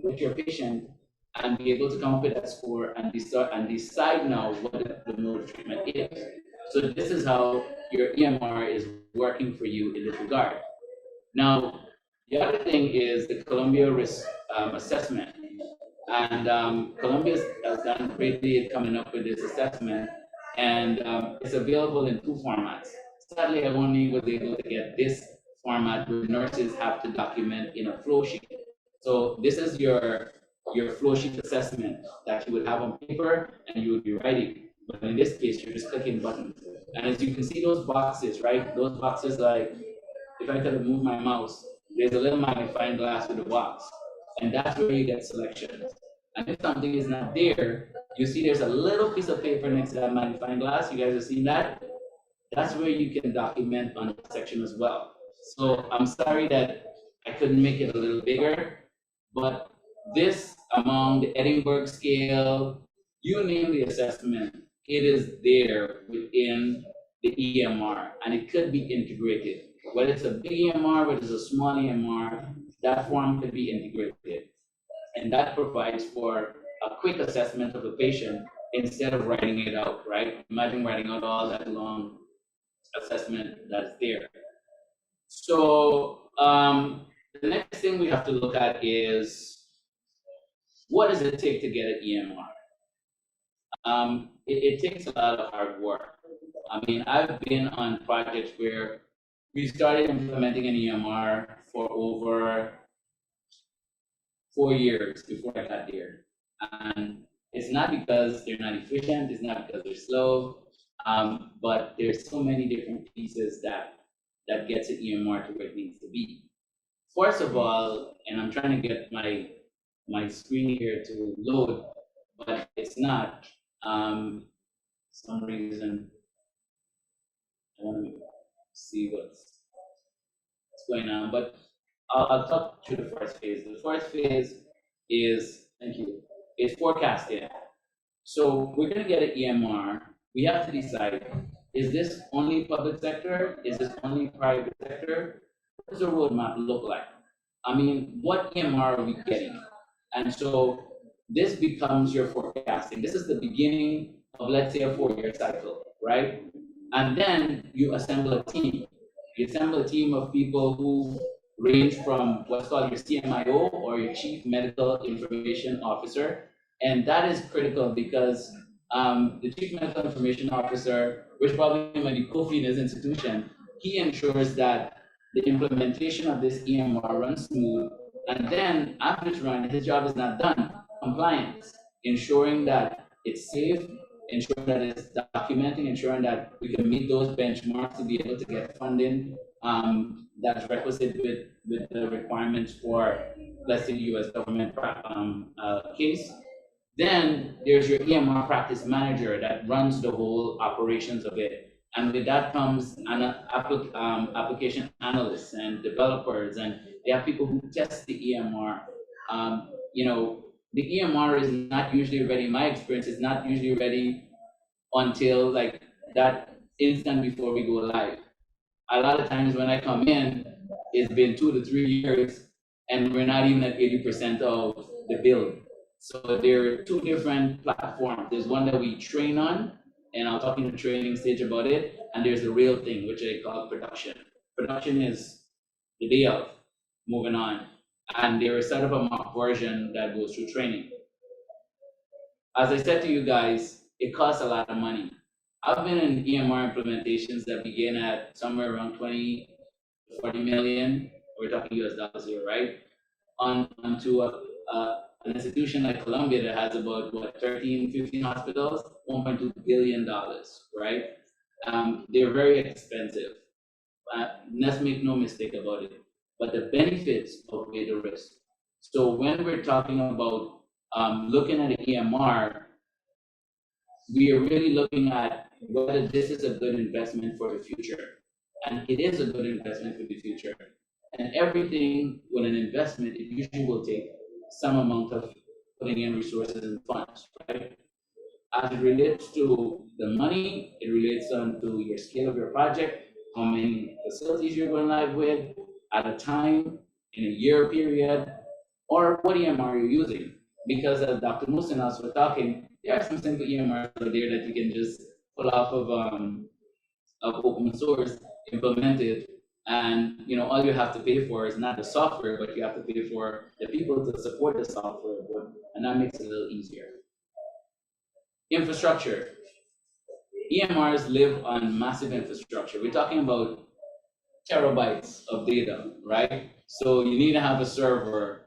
with your patient and be able to come up with that score and decide now what the mode of treatment is. So this is how your EMR is working for you in this regard. Now, the other thing is the Columbia risk assessment. And Columbia has done greatly coming up with this assessment, and it's available in two formats. Sadly, I only was able to get this format where nurses have to document in a flow sheet. So this is your flow sheet assessment that you would have on paper and you would be writing. But in this case, you're just clicking buttons. And as you can see those boxes, right? Those boxes, like, if I could move my mouse, there's a little magnifying glass with a box. And that's where you get selections. And if something is not there, you see there's a little piece of paper next to that magnifying glass. You guys have seen that? That's where you can document on that section as well. So I'm sorry that I couldn't make it a little bigger, but this, among the Edinburgh scale, you name the assessment, it is there within the EMR, and it could be integrated. Whether it's a big EMR, whether it's a small EMR, that form could be integrated. And that provides for a quick assessment of the patient instead of writing it out, right? Imagine writing out all that long assessment that's there. So the next thing we have to look at is, what does it take to get an EMR? It takes a lot of hard work. I mean, I've been on projects where we started implementing an EMR for over 4 years before I got there. And it's not because they're not efficient, it's not because they're slow, but there's so many different pieces that gets an EMR to where it needs to be. First of all, and I'm trying to get my screen here to load, but it's not. Some reason I want to see what's going on, but I'll talk through the first phase. The first phase is, thank you, is forecasting. So we're going to get an EMR. We have to decide, is this only public sector? Is this only private sector? What does the roadmap look like? I mean, what EMR are we getting? And so this becomes your forecasting. This is the beginning of, let's say, a 4-year cycle, right? And then you assemble a team. You assemble a team of people who range from what's called your CMIO, or your Chief Medical Information Officer. And that is critical because the Chief Medical Information Officer, which probably might be Kofi in his institution, he ensures that the implementation of this EMR runs smooth. And then after it's run, his job is not done. Compliance, ensuring that it's safe, ensuring that it's documenting, ensuring that we can meet those benchmarks to be able to get funding that's requisite with the requirements for, let's say, the US government case. Then there's your EMR practice manager that runs the whole operations of it. And with that comes an application analysts and developers, and they have people who test the EMR. You know, the EMR is not usually ready. My experience is not usually ready until like that instant before we go live. A lot of times when I come in, it's been 2 to 3 years, and we're not even at 80% of the build. So there are two different platforms. There's one that we train on, and I'll talk in the training stage about it, and there's the real thing, which I call production. Production is the day of, moving on. And there is set up a mock version that goes through training. As I said to you guys, it costs a lot of money. I've been in EMR implementations that begin at somewhere around 20 to 40 million. We're talking US dollars here, right? Onto an institution like Columbia that has about, what, 13, 15 hospitals, $1.2 billion, right? They're very expensive. Let's make no mistake about it. But the benefits outweigh the risk. So when we're talking about looking at an EMR, we are really looking at whether this is a good investment for the future. And it is a good investment for the future. And everything with an investment, it usually will take some amount of putting in resources and funds, right? As it relates to the money, it relates on to your scale of your project, how many facilities you're going live with, at a time, in a year period. Or what EMR are you using? Because as Dr. Musa and us were talking, there are some simple EMRs out there that you can just pull off of open source, implement it, and all you have to pay for is not the software, but you have to pay for the people to support the software, and that makes it a little easier. Infrastructure. EMRs live on massive infrastructure. We're talking about terabytes of data, right? So you need to have a server,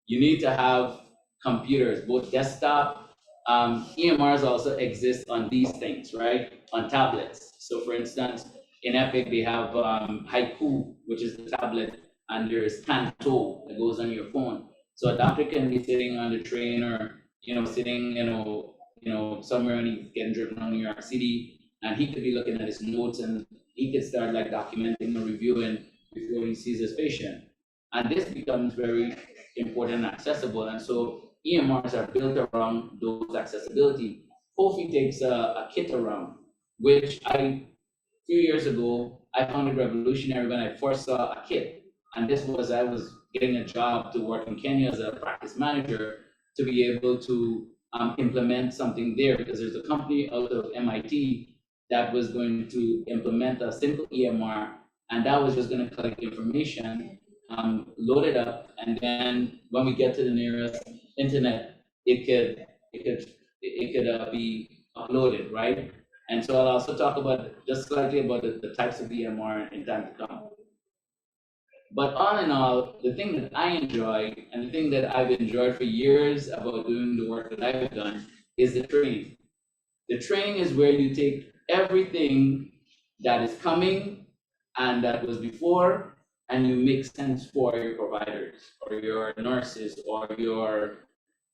you need to have computers, both desktop. EMRs also exist on these things, right? On tablets. So for instance, in Epic, they have Haiku, which is the tablet, and there's Kanto that goes on your phone. So a doctor can be sitting on the train or, sitting, somewhere and he's getting driven on New York City, and he could be looking at his notes and he could start like documenting or reviewing before he sees his patient. And this becomes very important and accessible. And so EMRs are built around those accessibility. Kofi takes a kit around, which a few years ago, I found it revolutionary when I first saw a kit. And this was, I was getting a job to work in Kenya as a practice manager to be able to implement something there, because there's a company out of MIT that was going to implement a simple EMR, and that was just going to collect information, load it up, and then when we get to the nearest internet, it could be uploaded, right? And so I'll also talk about just slightly about the types of EMR in time to come. But all in all, the thing that I enjoy and the thing that I've enjoyed for years about doing the work that I've done is the training. The training is where you take everything that is coming and that was before, and you make sense for your providers or your nurses or your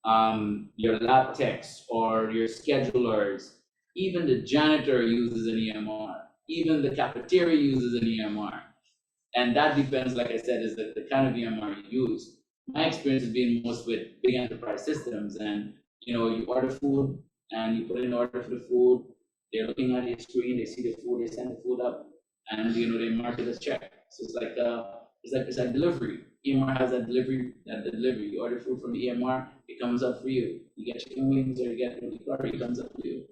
lab techs or your schedulers. Even the janitor uses an EMR. Even the cafeteria uses an EMR. And that depends, like I said, is the kind of EMR you use. My experience has been most with big enterprise systems, and you order food and you put in an order for the food. They're looking at your screen, they see the food, they send the food up, and they mark it as check. So it's like delivery. EMR has that delivery. You order food from the EMR, it comes up for you. You get chicken wings or you get roti curry, it comes up for you.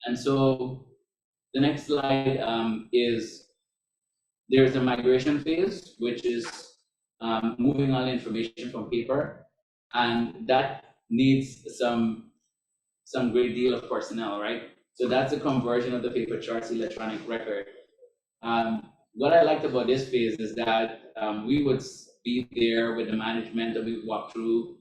And so the next slide is there's a migration phase, which is moving all information from paper, and that needs some great deal of personnel, right? So that's a conversion of the paper charts to electronic record. What I liked about this phase is that we would be there with the management that we walk through.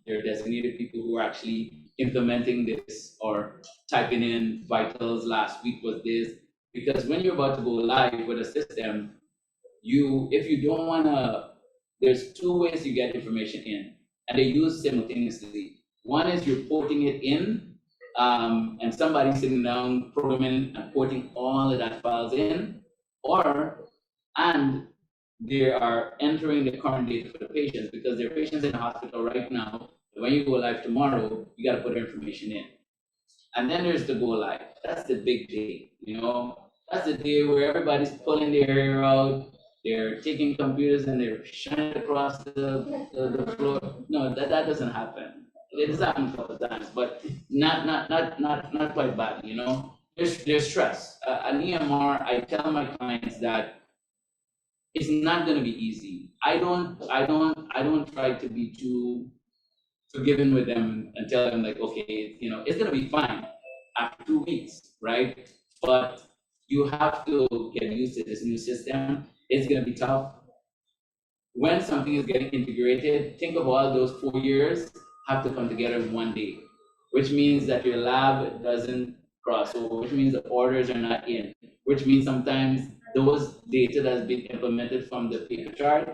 There are designated people who are actually implementing this or typing in vitals last week was this. Because when you're about to go live with a system, if you don't want to, there's two ways you get information in, and they use simultaneously. One is you're porting it in, and somebody's sitting down programming and porting all of that files in, and they are entering the current data for the patients, because there are patients in the hospital right now. When you go live tomorrow, you got to put information in. And then there's the go live. That's the big day, That's the day where everybody's pulling their hair out. They're taking computers and they're shining across the floor. No, that doesn't happen. It has happened a couple of times, but not quite bad, There's stress. An EMR, I tell my clients that it's not going to be easy. I don't try to be too forgiving with them and tell them like, okay, it's going to be fine after 2 weeks, right? But you have to get used to this new system. It's going to be tough. When something is getting integrated, think of all those 4 years have to come together in one day, which means that your lab doesn't cross over, which means the orders are not in, which means sometimes those data that's been implemented from the paper chart,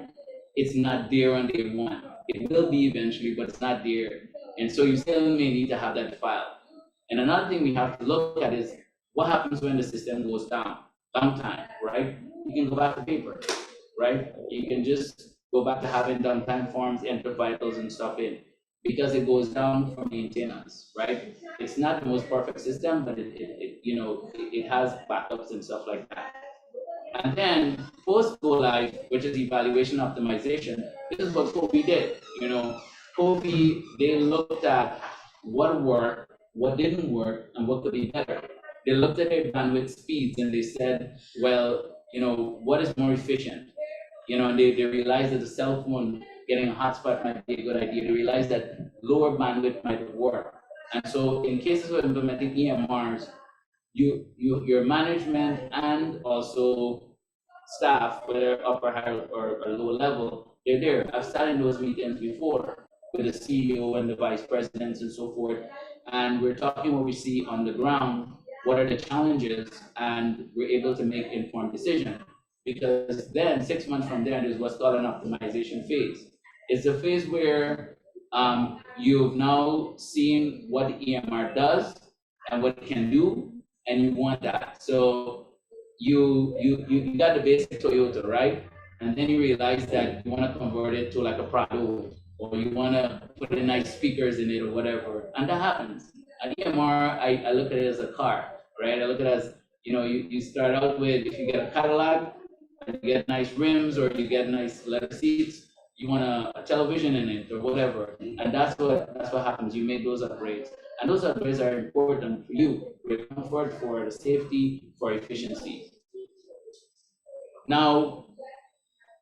it's not there on day one. It will be eventually, but it's not there. And so you still may need to have that file. And another thing we have to look at is what happens when the system goes down, downtime, right? You can go back to paper, right? You can just go back to having downtime forms, enter vitals and stuff in, because it goes down from maintenance, right? It's not the most perfect system, but it has backups and stuff like that. And then post go live, which is evaluation optimization, this is what Kofi did. Kofi, they looked at what worked, what didn't work, and what could be better. They looked at their bandwidth speeds and they said, well, what is more efficient? And they realized that the cell phone getting a hotspot might be a good idea. They realized that lower bandwidth might have worked. And so in cases of implementing EMRs, your management and also staff, whether upper, high, or low level, they're there. I've sat in those meetings before with the CEO and the vice presidents and so forth, and we're talking what we see on the ground, what are the challenges, and we're able to make informed decisions. Because then 6 months from there, there's what's called an optimization phase. It's a phase where you've now seen what the EMR does and what it can do, and you want that. So you got the basic Toyota, right? And then you realize that you want to convert it to like a Prado, or you want to put in nice speakers in it or whatever, and that happens. An EMR, I look at it as a car, right? I look at it as, you start out with, if you get a Cadillac and you get nice rims or you get nice leather seats, you want a television in it or whatever, and that's what happens. You make those upgrades, and those upgrades are important for you, for your comfort, for the safety, for efficiency. Now,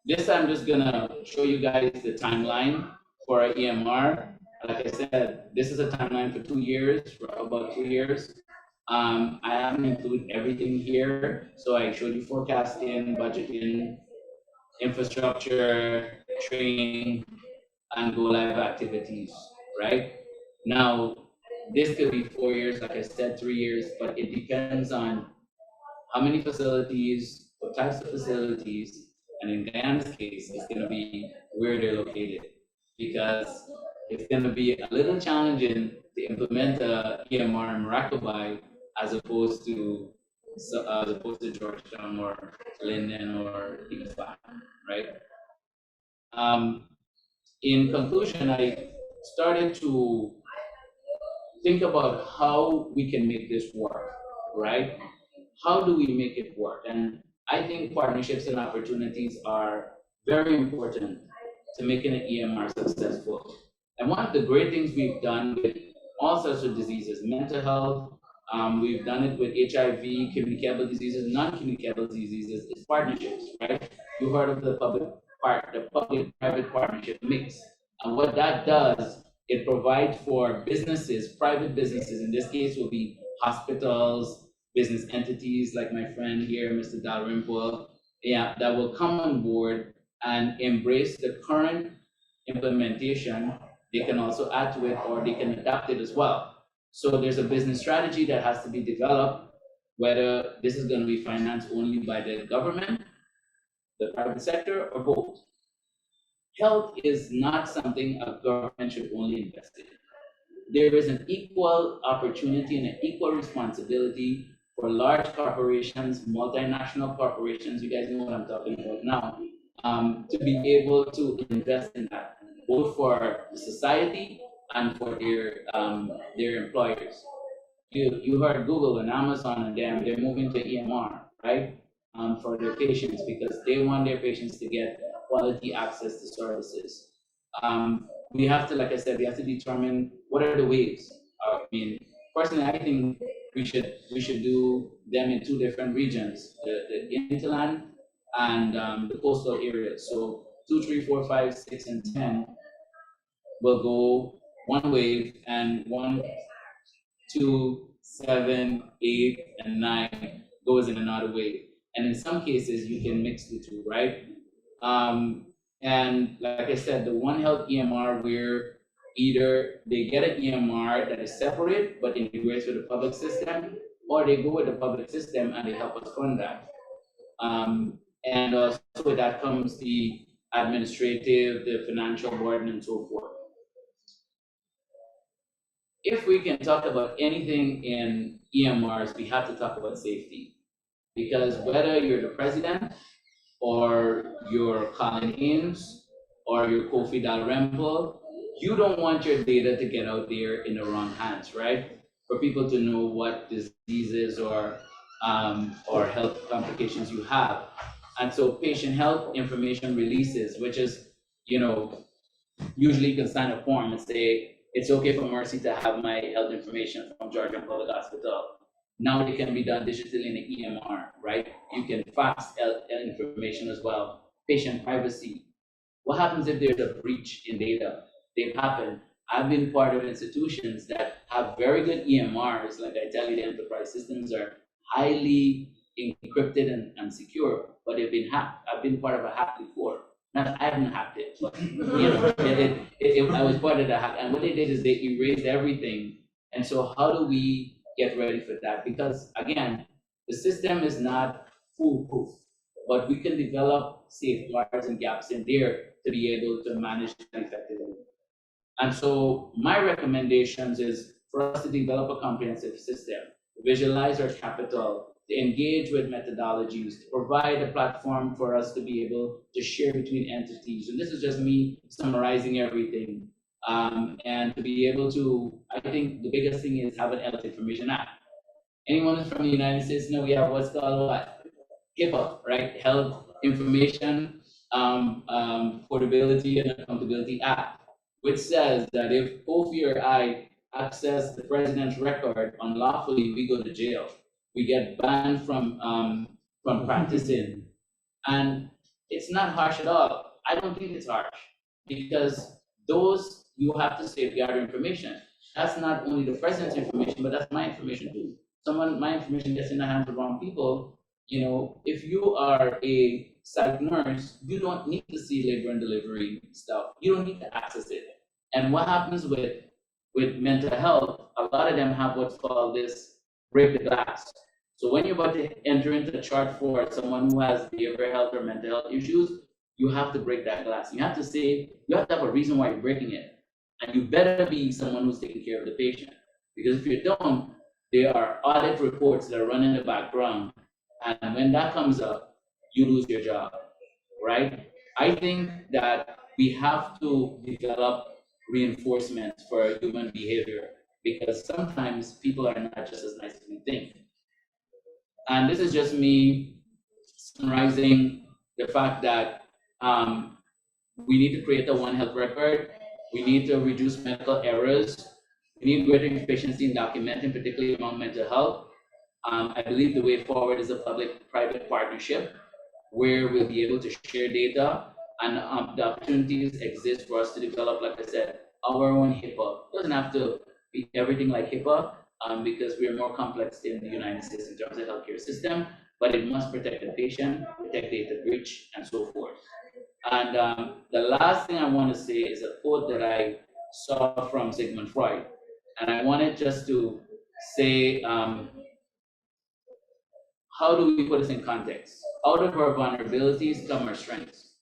this I'm just gonna show you guys the timeline for our EMR. Like I said, this is a timeline for 2 years, for about 2 years. I haven't included everything here, so I showed you forecasting, budgeting, infrastructure, training, and go live activities, right? Now, this could be 4 years, like I said, 3 years, but it depends on how many facilities, what types of facilities, and in Guyana's case, it's going to be where they're located, because it's going to be a little challenging to implement a EMR in Maracabai as opposed to Georgetown or Linden or Tingspan, right? In conclusion, I started to think about how we can make this work, right? How do we make it work? And I think partnerships and opportunities are very important to making an EMR successful. And one of the great things we've done with all sorts of diseases, mental health, we've done it with HIV, communicable diseases, non-communicable diseases, is partnerships, right? You've heard of the public-private partnership mix. And what that does, it provides for businesses, private businesses, in this case will be hospitals, business entities like my friend here, Mr. Dalrymple, that will come on board and embrace the current implementation. They can also add to it or they can adapt it as well. So there's a business strategy that has to be developed, whether this is going to be financed only by the government, the private sector, or both. Health is not something a government should only invest in. There is an equal opportunity and an equal responsibility for large corporations, multinational corporations, you guys know what I'm talking about now, to be able to invest in that, both for the society and for their employers. You heard Google and Amazon and them, they're moving to EMR, right? For their patients, because they want their patients to get quality access to services. We have to, like I said, we have to determine what are the ways. I mean, personally, I think we should do them in two different regions: the hinterland and the coastal areas. So 2, 3, 4, 5, 6, and 10 will go one wave, and 1, 2, 7, 8, and 9 goes in another wave. And in some cases, you can mix the two, right? And like I said, the One Health EMR, where either they get an EMR that is separate but integrates with the public system, or they go with the public system and they help us fund that. And also with that comes the administrative, the financial burden, and so forth. If we can talk about anything in EMRs, we have to talk about safety. Because whether you're the president, or you're Colin Haynes, or you're Kofi Dalrymple, you don't want your data to get out there in the wrong hands, right? For people to know what diseases or or health complications you have. And so patient health information releases, which is, you know, usually you can sign a form and say, it's okay for Mercy to have my health information from Georgia Public Hospital. Now it can be done digitally in the EMR, right? You can fax health information as well. Patient privacy. What happens if there's a breach in data? They've happened. I've been part of institutions that have very good EMRs, like I tell you, the enterprise systems are highly encrypted and secure, but they've been hacked. I've been part of a hack before. Not, I haven't hacked it, but you know, I was part of the hack. And what they did is they erased everything. And so how do we get ready for that? Because again, the system is not foolproof, but we can develop safeguards and gaps in there to be able to manage that effectively. And so my recommendations is for us to develop a comprehensive system, visualize our capital, to engage with methodologies, to provide a platform for us to be able to share between entities. And this is just me summarizing everything. And to be able to, I think the biggest thing is have an Health Information Act. Anyone who's from the United States know we have what's called what? HIPAA, right? Health Information Portability and Accountability Act, which says that if Kofi or I access the president's record unlawfully, we go to jail. We get banned from practicing, and it's not harsh at all. I don't think it's harsh because those you have to safeguard information. That's not only the president's information, but that's my information too. My information gets in the hands of the wrong people. You know, if you are a psych nurse, you don't need to see labor and delivery stuff. You don't need to access it. And what happens with mental health, a lot of them have what's called this break the glass. So when you're about to enter into the chart for someone who has behavioral health or mental health issues, you have to break that glass. You have to say, you have to have a reason why you're breaking it. And you better be someone who's taking care of the patient. Because if you don't, there are audit reports that are running in the background. And when that comes up, you lose your job, right? I think that we have to develop reinforcement for human behavior because sometimes people are not just as nice as we think. And this is just me summarizing the fact that we need to create a One Health record. We need to reduce medical errors. We need greater efficiency in documenting, particularly among mental health. I believe the way forward is a public-private partnership where we'll be able to share data and the opportunities exist for us to develop, like I said, our own HIPAA. It doesn't have to be everything like HIPAA because we're more complex in the United States in terms of healthcare system, but it must protect the patient, protect data breach, and so forth. And the last thing I want to say is a quote that I saw from Sigmund Freud. And I wanted just to say, how do we put this in context? Out of our vulnerabilities come our strengths.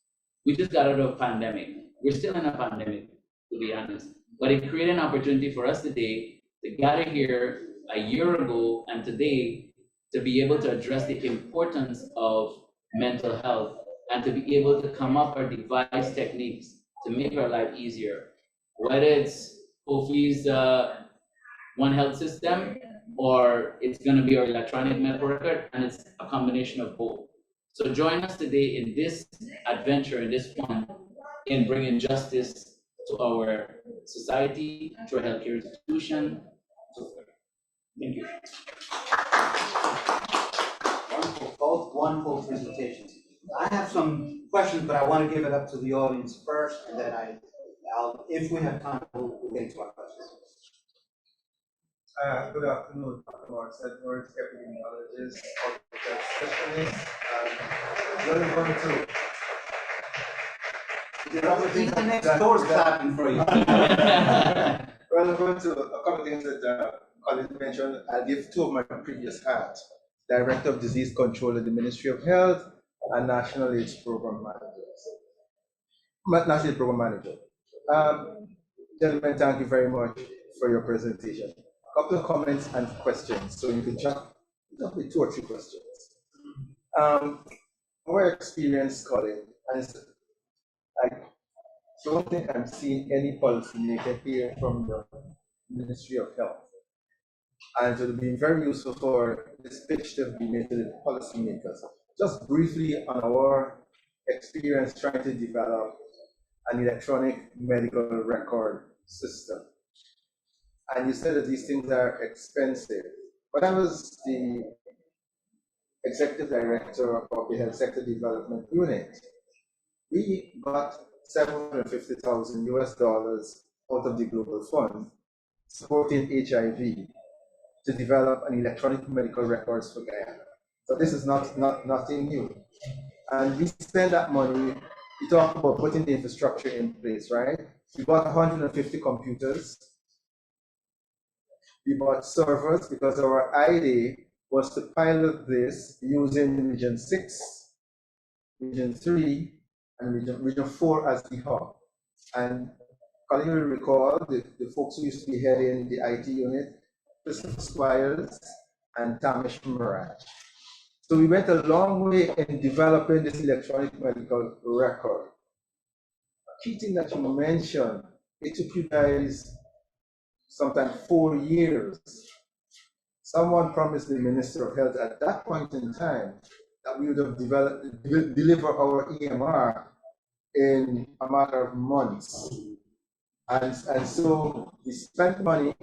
We just got out of a pandemic. We're still in a pandemic, to be honest. But it created an opportunity for us today to gather here a year ago and today to be able to address the importance of mental health and to be able to come up or devise techniques to make our life easier. Whether it's Kofi's One Health system or it's going to be our electronic medical record, and it's a combination of both. So join us today in this adventure, in this fun, in bringing justice to our society, to our healthcare institution. Thank you. Wonderful, both wonderful presentations. I have some questions, but I want to give it up to the audience first, and then I'll, if we have time, we'll get into our questions. Good afternoon, Dr. Marks Edwards, epidemiologist, auditor specialist, relevant to. Even next door is clapping for you. Relevant to a couple of things that Colin mentioned, I'll give two of my previous hats. Director of Disease Control at the Ministry of Health and National AIDS Program Manager. National AIDS Program Manager. Gentlemen, thank you very much for your presentation. A couple of comments and questions, so you can jump with 2 or 3 questions. Our experience, Colin, and I don't think I'm seeing any policymaker here from the Ministry of Health. and it would be very useful for this pitch to be made to the policymakers. Just briefly on our experience trying to develop an electronic medical record system. And you said that these things are expensive. When I was the executive director of the health sector development unit, we got 750,000 US dollars out of the Global Fund supporting HIV to develop an electronic medical records for Guyana. So this is nothing new. And we spend that money, we talk about putting the infrastructure in place, right? We bought 150 computers. We bought servers because our idea was to pilot this using Region 6, Region 3, and Region 4 as the hub. And Colin will recall the folks who used to be heading the IT unit, Christopher Squires and Tamish Mirage. So we went a long way in developing this electronic medical record. A key thing that you mentioned, it took you guys sometimes 4 years. Someone promised the Minister of Health at that point in time that we would have deliver our EMR in a matter of months. And so we spent money,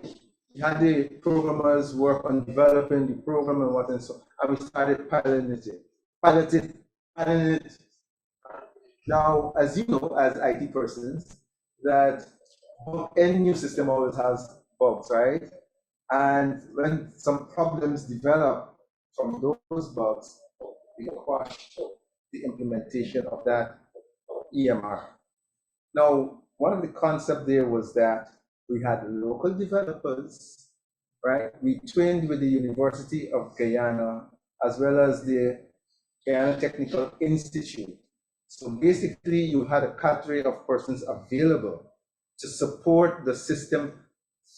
we had the programmers work on developing the program and what and so, and we started piloting it. Now, as you know, as IT persons, that any new system always has bugs, right? And when some problems develop from those bugs, we quashed the implementation of that EMR. Now, one of the concepts there was that we had local developers, right? We twinned with the University of Guyana as well as the Guyana Technical Institute. So basically, you had a cadre of persons available to support the system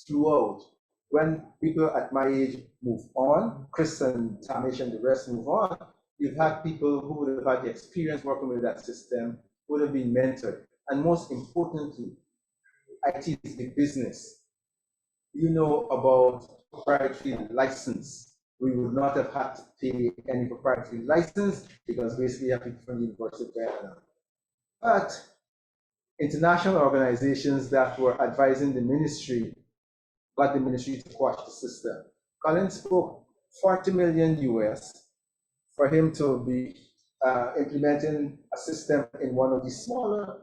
throughout. When people at my age move on, Chris and Tamish and the rest move on, you've had people who would have had the experience working with that system, would have been mentored. And most importantly, IT is the business. You know about proprietary license. We would not have had to pay any proprietary license because basically you have people from the University of Guyana. But international organizations that were advising the ministry got the ministry to quash the system. Colin spoke 40 million US for him to be implementing a system in one of the smaller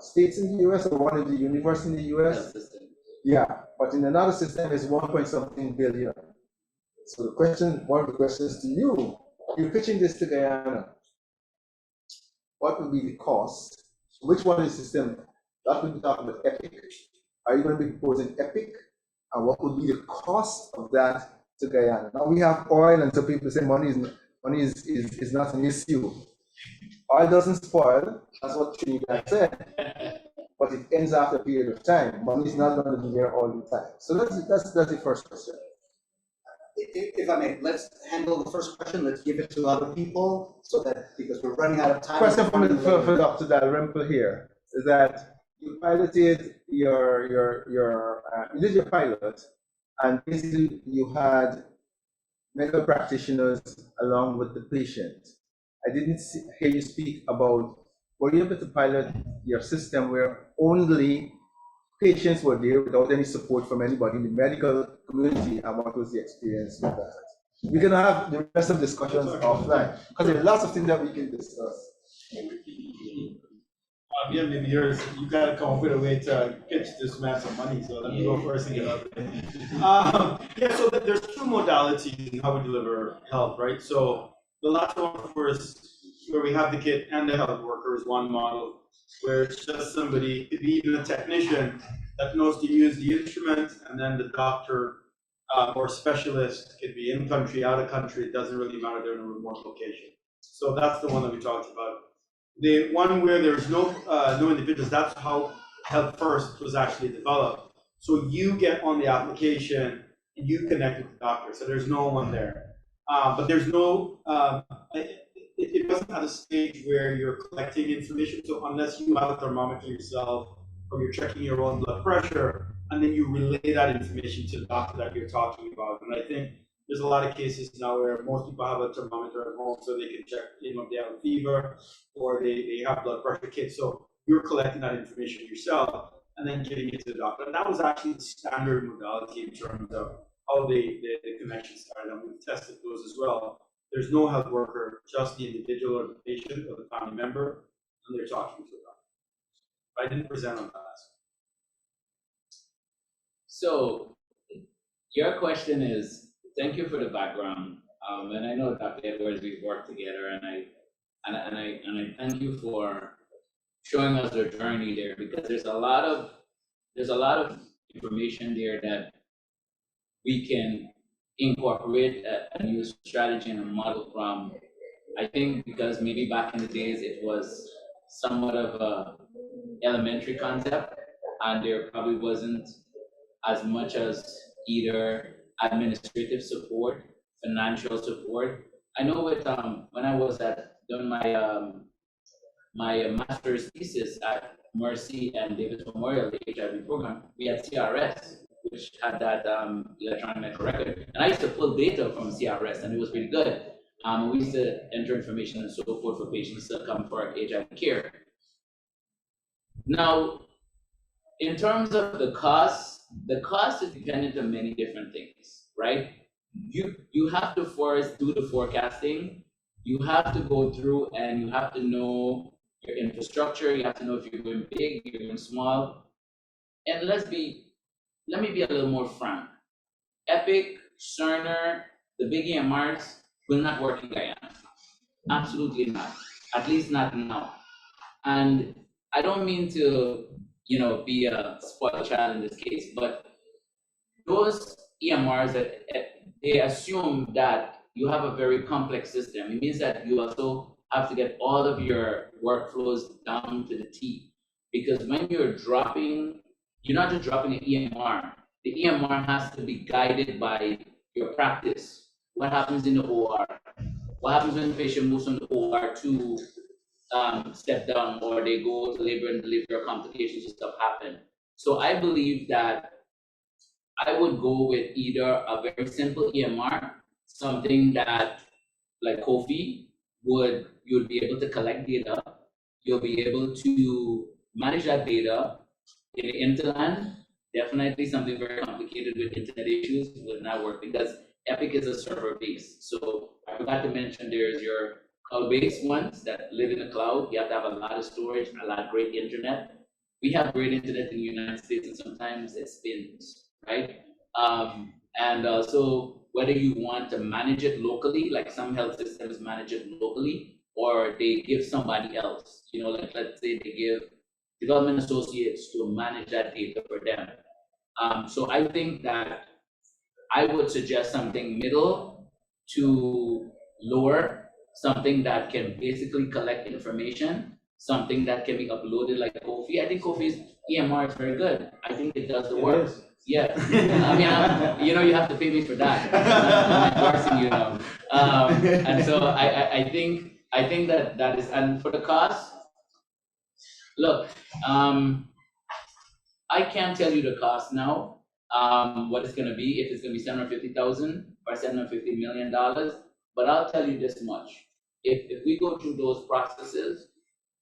states in the US or one of the universities in the US. Yeah, but in another system is 1.something billion. So the question, one of the questions to you, you're pitching this to Guyana. What will be the cost? Which one is the system? That will be talking about Epic. Are you going to be proposing Epic? And what would be the cost of that to Guyana? Now we have oil, and so people say money is not an issue. Oil doesn't spoil, that's what Trinidad said. But it ends after a period of time. Money is not going to be there all the time. So that's the first question. If I may, let's handle the first question. Let's give it to other people so that, because we're running out of time. Question for Dr. Dalrymple here is that you piloted you did your pilot, and basically you had medical practitioners along with the patient. I didn't hear you speak about, were you able to pilot your system where only patients were there without any support from anybody in the medical community, and what was the experience with that? We're going to have the rest of the discussions offline, because there are lots of things that we can discuss. Yeah, maybe yours. You got to come up with a way to pitch this man some money. So let me go first and get out there. Yeah, so there's two modalities in how we deliver health, right? So the last one, of course, where we have the kit and the health worker is one model, where it's just somebody, could be even a technician that knows to use the instrument, and then the doctor or specialist could be in country, out of country. It doesn't really matter. They're in a remote location. So that's the one that we talked about. The one where there's no individuals, that's how Health First was actually developed. So you get on the application and you connect with the doctor. So there's no one there. But there's no, it wasn't at a stage where you're collecting information. So unless you have a thermometer yourself or you're checking your own blood pressure, and then you relay that information to the doctor that you're talking about. And I think there's a lot of cases now where most people have a thermometer at home so they can check if they have a fever or they have blood pressure kits. So you're collecting that information yourself and then giving it to the doctor. And that was actually the standard modality in terms of how the connection started. And we've tested those as well. There's no health worker, just the individual or the patient or the family member, and they're talking to the doctor. I didn't present on that last. So your question is, thank you for the background, and I know Dr. Edwards, we've worked together, and I thank you for showing us your journey there, because there's a lot of information there that we can incorporate a new strategy and a model from. I think because maybe back in the days it was somewhat of a elementary concept, and there probably wasn't as much as either administrative support, financial support. I know with when I was doing my my master's thesis at Mercy and Davis Memorial, the HIV program, we had CRS, which had that electronic medical record. And I used to pull data from CRS, and it was pretty good. We used to enter information and so forth for patients that come for HIV care. Now, in terms of the cost is dependent on many different things, right? You have to first do the forecasting. You have to go through and you have to know your infrastructure. You have to know if you're going big, you're going small. And let me be a little more frank. Epic, Cerner, the big EMRs will not work in Guyana. Absolutely not. At least not now. And I don't mean to, be a spoiled child in this case, but those EMRs that they assume that you have a very complex system. It means that you also have to get all of your workflows down to the T, because when you're not just dropping an EMR. The EMR has to be guided by your practice. What happens in the OR? What happens when the patient moves from the OR to step down, or they go to labor and delivery, or complications and stuff happen? So I believe that I would go with either a very simple EMR, something that, like Kofi, you'll be able to collect data, you'll be able to manage that data. In the interland, definitely something very complicated with internet issues will not work, because Epic is a server base. So I forgot to mention there's your cloud-based ones that live in the cloud. You have to have a lot of storage, a lot of great internet. We have great internet in the United States, and sometimes it spins, right? And also, whether you want to manage it locally, like some health systems manage it locally, or they give somebody else, like let's say they give development associates to manage that data for them. So I think that I would suggest something middle to lower, something that can basically collect information, something that can be uploaded like Kofi. I think Kofi's EMR is very good. I think it does the work. It is. Yeah, I mean, you have to pay me for that. I'm endorsing you now. And so I think that is, and for the cost, look, I can't tell you the cost now, what it's going to be, if it's going to be $750,000 or $750 million, but I'll tell you this much. If we go through those processes,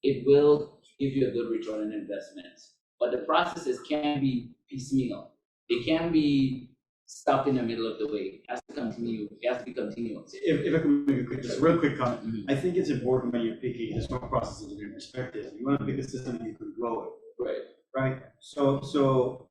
it will give you a good return on investment. But the processes can be piecemeal. They can be stopped in the middle of the way. It has to continue. It has to be continuous. If I can make a just real quick comment, Mm-hmm. I think it's important when you're picking this from a process engineering perspective. You want to pick a system that you can grow it, Right. right? So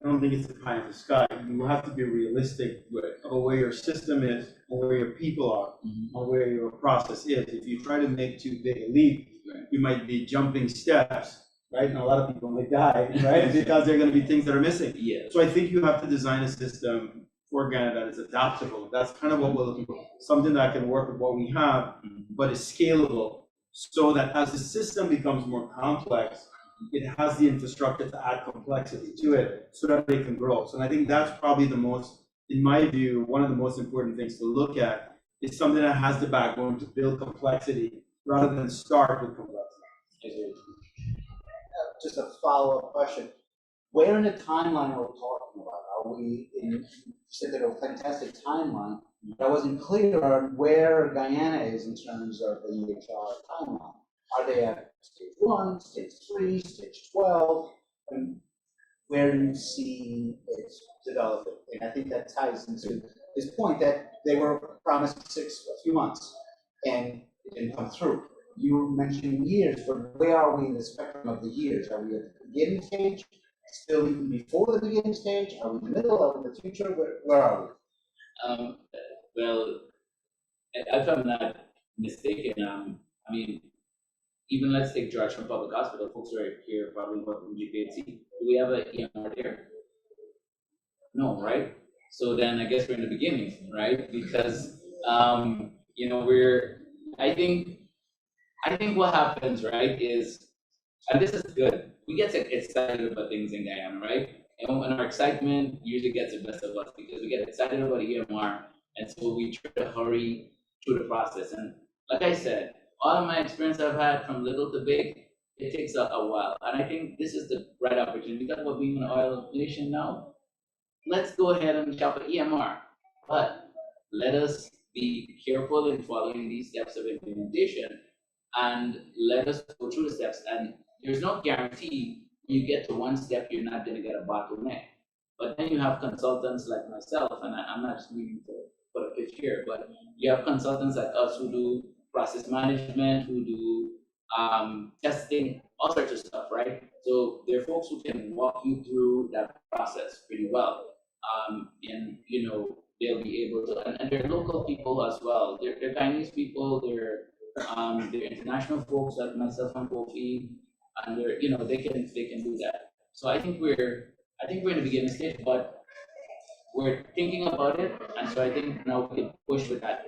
I don't think it's the pie in the sky. You have to be realistic about where your system is, or where your people are, Mm-hmm. or where your process is. If you try to make too big a leap, you might be jumping steps, right? And a lot of people might die, right? Because there are going to be things that are missing. Yeah. So I think you have to design a system for Guyana that is adaptable. That's kind of what we're looking for. Something that can work with what we have, but is scalable, so that as the system becomes more complex, it has the infrastructure to add complexity to it so that they can grow. So I think that's probably the most, in my view, one of the most important things to look at is something that has the backbone to build complexity rather than start with complexity. Just a follow-up question. Where in the timeline are we talking about? Are we in, you said that a fantastic timeline, but I wasn't clear on where Guyana is in terms of the EHR timeline. Are they at stage 1, stage 3, stage 12? And where do you see it developing? And I think that ties into this point that they were promised a few months and it didn't come through. You were mentioning years, but where are we in the spectrum of the years? Are we at the beginning stage? Still even before the beginning stage? Are we in the middle? Are we in the future? Where are we? Well, if I'm not mistaken, I mean, even let's take Georgetown Public Hospital, folks are here probably work from GPHC. Do we have an EMR there? No, right? So then I guess we're in the beginning, right? Because you know, I think what happens, right, is, and this is good, we get excited about things in Guyana, right? And our excitement usually gets the best of us because we get excited about EMR, and so we try to hurry through the process. And like I said, all of my experience I've had from little to big, it takes a while. And I think this is the right opportunity. We talk about being an oil nation now. Let's go ahead and shop at EMR, but let us be careful in following these steps of implementation, and let us go through the steps. And there's no guarantee when you get to one step, you're not going to get a bottleneck. But then you have consultants like myself, and I'm not just meaning to put a pitch here, but you have consultants like us who do process management, who do testing, all sorts of stuff, right? So there are folks who can walk you through that process pretty well. And you know, they'll be able to, and they're local people as well. They're Chinese people, they're international folks like myself and Kofi, and they're, you know, they can do that. So I think we're in the beginning stage, but we're thinking about it, and so I think now we can push with that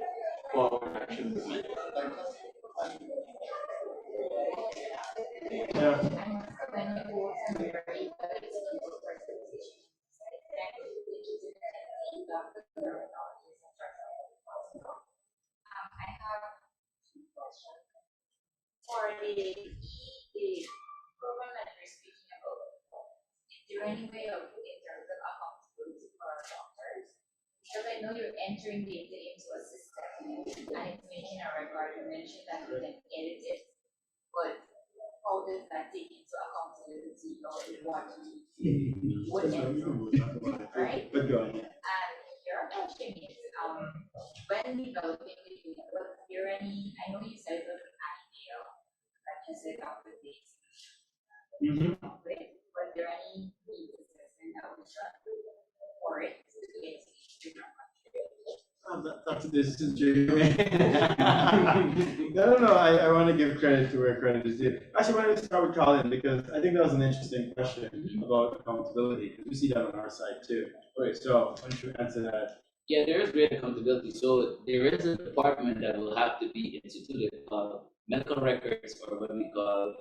forward action movement. Yeah. I have two questions. For the program that you're speaking about, is there any way of, in terms of accountability for our doctors? Because I know you're entering data into a system and it's making a record. You mentioned that you can edit it, but how does that take into accountability of what you would enter, right? But go ahead. And your question is, when developing the data, was there any, I know you said it was an ideal that you set up with this, was there any needs assessment that was done for it to get to the That's a distance, Jamie. No. I want to give credit to where credit is due. Actually, why don't we start with Colin, because I think that was an interesting question about accountability, because we see that on our side too. Right. So why don't you answer that? Yeah, there is great accountability. So there is a department that will have to be instituted called medical records, or what we call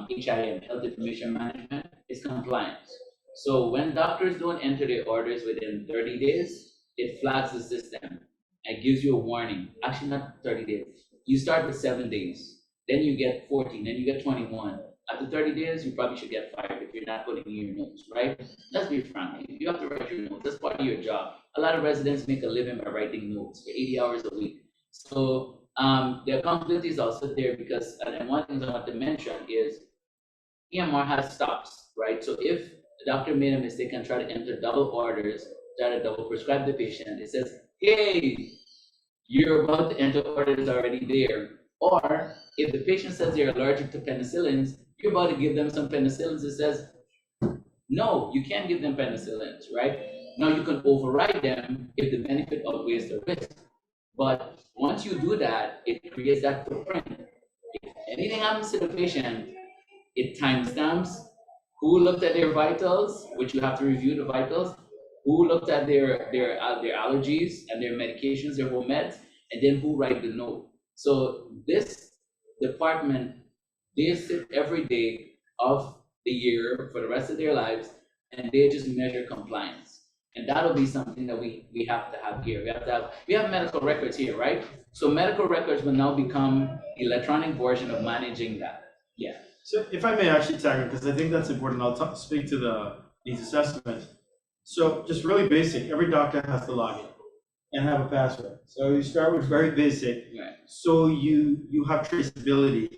HIM, Health Information Management. It's compliance. So when doctors don't enter their orders within 30 days, it flags the system and gives you a warning. Actually, not 30 days. You start with 7 days, then you get 14, then you get 21. After 30 days, you probably should get fired if you're not putting in your notes, right? Let's be frank. You have to write your notes. That's part of your job. A lot of residents make a living by writing notes for 80 hours a week. So the accountability is also there because, and one thing I want to mention is EMR has stops, right? So if the doctor made a mistake and tried to enter double orders, try to double prescribe the patient, it says, hey, you're about to enter orders already there. Or if the patient says they're allergic to penicillins, you're about to give them some penicillins, it says, no, you can't give them penicillins, right? Now you can override them if the benefit outweighs the risk. But once you do that, it creates that footprint. If anything happens to the patient, it timestamps who looked at their vitals, which you have to review the vitals, who looked at their allergies and their medications, their home meds, and then who write the note. So this department, they sit every day of the year for the rest of their lives, and they just measure compliance. And that'll be something that we have to have here. We have medical records here, right? So medical records will now become the electronic version of managing that. Yeah. So if I may actually tackle, because I think that's important, I'll speak to the needs assessment. So just really basic, every doctor has to log in and have a password. So you start with very basic, Right. so you have traceability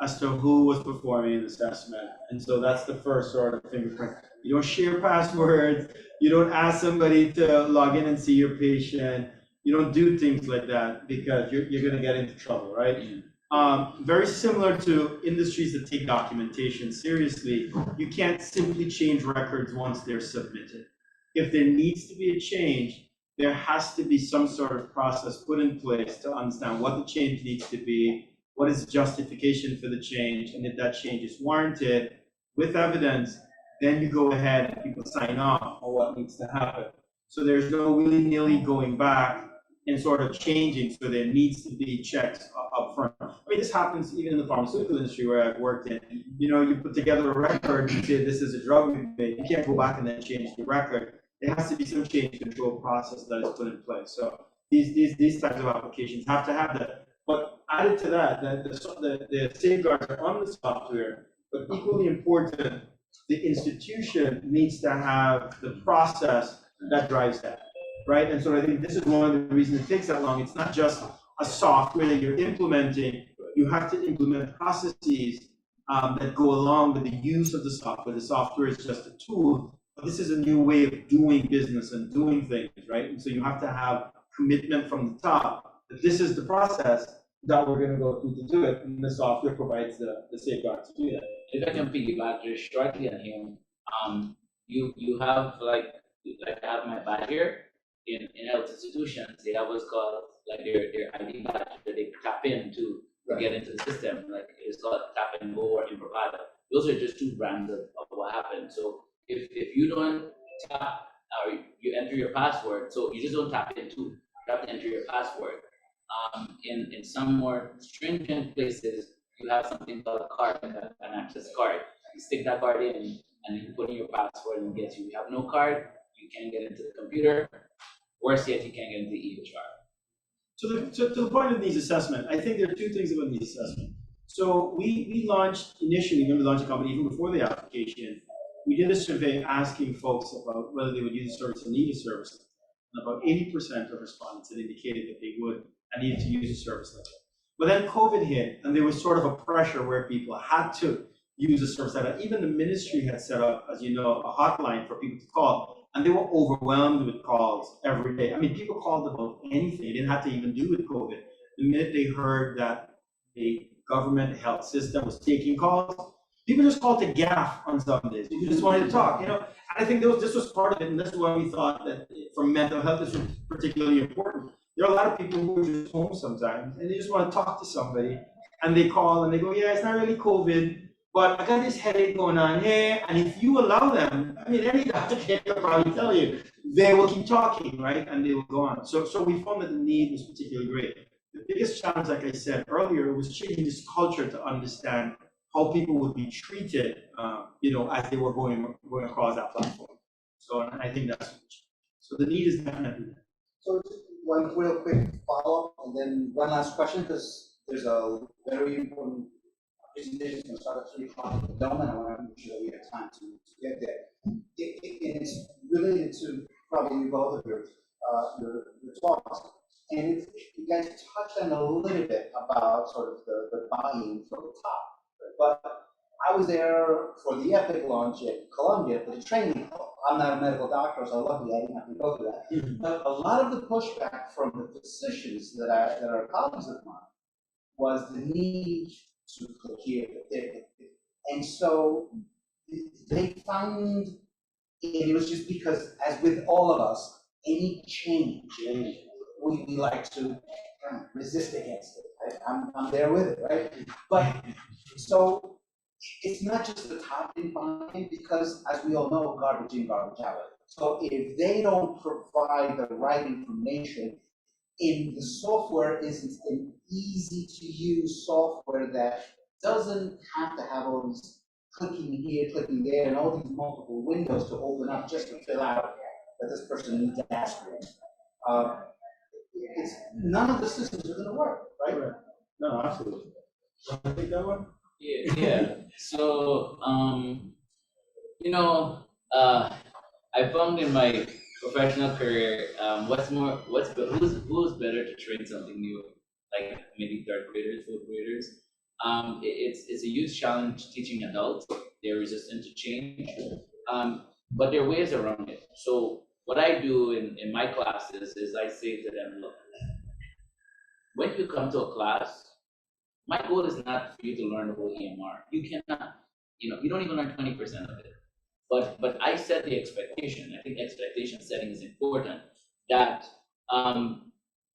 as to who was performing the assessment. And so that's the first sort of fingerprint. You don't share passwords, you don't ask somebody to log in and see your patient, you don't do things like that because you're gonna get into trouble, right? Very similar to industries that take documentation seriously, you can't simply change records once they're submitted. If there needs to be a change, there has to be some sort of process put in place to understand what the change needs to be, what is the justification for the change, and if that change is warranted with evidence, then you go ahead and people sign off on what needs to happen. So there's no willy-nilly going back and sort of changing, so there needs to be checks up front. I mean, this happens even in the pharmaceutical industry where I've worked in. You know, you put together a record, you say this is a drug we made, you can't go back and then change the record. There has to be some change control process that is put in place. So these types of applications have to have that. But added to that, the safeguards are on the software, but equally important, the institution needs to have the process that drives that, right? And so I think this is one of the reasons it takes that long. It's not just a software that you're implementing, you have to implement processes that go along with the use of the software. The software is just a tool, but this is a new way of doing business and doing things, right? And so you have to have commitment from the top that this is the process that we're going to go through to do it, and the software provides the safeguard to do that. If I can piggyback just shortly on him, you have like I have my badge here in health institutions. They have what's called like their ID badge that they tap in to get into the system. Like it's called tap and go or Improviso. Those are just two brands of what happened. So if you don't tap or you enter your password, so you just don't tap in too. You have to enter your password. In some more stringent places, you have something called a card, an access card. You stick that card in, and you put in your password, and it gets you. You have no card, you can't get into the computer. Worse yet, you can't get into the EHR. So to the point of needs assessment, I think there are two things about needs assessment. So we launched initially, when we launched the company, even before the application, we did a survey asking folks about whether they would use a service or need a service. And about 80% of respondents had indicated that they would and needed to use a service like that. But then COVID hit, and there was sort of a pressure where people had to use a service like that. Even the ministry had set up, as you know, a hotline for people to call, and they were overwhelmed with calls every day. I mean, people called about anything. It didn't have to even do with COVID. The minute they heard that the government health system was taking calls, people just called to gaff on some days. People just wanted to talk, you know. And I think this was part of it, and that's why we thought that for mental health, this was particularly important. There are a lot of people who are just home sometimes, and they just want to talk to somebody, and they call and they go, yeah, it's not really COVID, but I got this headache going on here, and if you allow them, I mean, any doctor can probably tell you, they will keep talking, right, and they will go on. So we found that the need was particularly great. The biggest challenge, like I said earlier, was changing this culture to understand how people would be treated, you know, as they were going across that platform. So, and I think that's so the need is definitely there. So just one real quick follow-up, and then one last question, because there's a very important presentation going to start at 3 o'clock at the Dome, and I want to make sure that we have time to get there. It's related to probably both of your talks, and you guys touched on a little bit about sort of the buy-in from the top. But I was there for the Epic launch at Columbia for the training. I'm not a medical doctor, so luckily I didn't have to go through that. Mm-hmm. But a lot of the pushback from the physicians that are colleagues of mine was the need to click here, and so they found, and it was just because, as with all of us, any change, we like to resist against it. Right? I'm there with it, right? But so it's not just the top in buy-in, because as we all know, garbage in, garbage out. So if they don't provide the right information, in the software isn't an easy to use software that doesn't have to have all these clicking here, clicking there, and all these multiple windows to open up just to fill out that this person needs to ask for. None of the systems are going to work, right? No, absolutely. Want to take that one? Yeah. So, you know, I found in my professional career, who's better to train something new, like maybe third graders, fourth graders. It's a huge challenge teaching adults. They're resistant to change, but there are ways around it. So what I do in my classes is I say to them, look, when you come to a class, my goal is not for you to learn the whole EMR. You cannot, you don't even learn 20% of it. But I set the expectation. I think expectation setting is important. That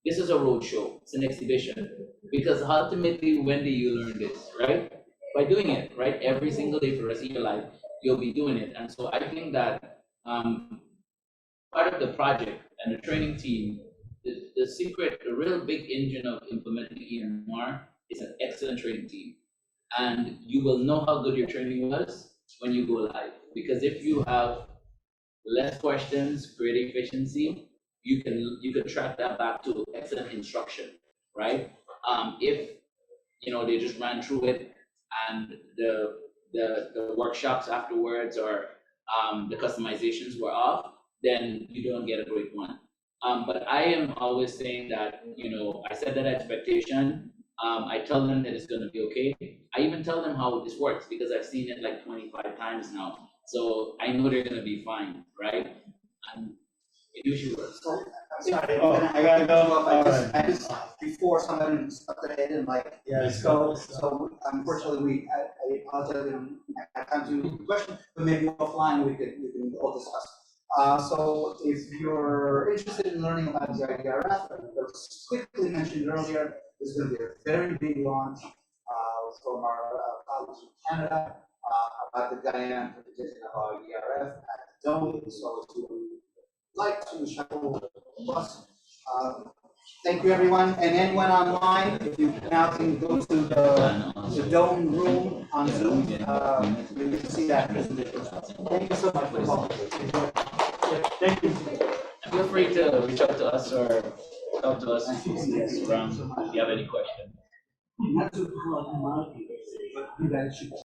this is a roadshow. It's an exhibition. Because ultimately, when do you learn this, right? By doing it, right? Every single day for the rest of your life, you'll be doing it. And so I think that part of the project and the training team, the secret, the real big engine of implementing EMR is an excellent training team. And you will know how good your training was when you go live. Because if you have less questions, greater efficiency, you can track that back to excellent instruction, right? If they just ran through it and the workshops afterwards or the customizations were off, then you don't get a great one. But I am always saying that, I set that expectation. I tell them that it's going to be okay. I even tell them how this works because I've seen it like 25 times now. So I know they're going to be fine, right? And it usually works. So, I'm sorry, Oh, I gotta go. I just, before somebody started, I didn't like, so unfortunately, I apologize, I didn't have time to question, but maybe offline we can all discuss. So if you're interested in learning about the IDRF, that was quickly mentioned earlier, there's going to be a very big launch from our colleagues from Canada about the Guyana implementation of our IDRF at the Dome. So if you would like to shuttle bus, thank you everyone, and anyone online, if you now can go to the Dome room on Zoom, you can see that presentation. Thank you so much for calling. Thank you. Feel free to reach out to us or talk to us around if you have any questions. Not to call them out, but you guys should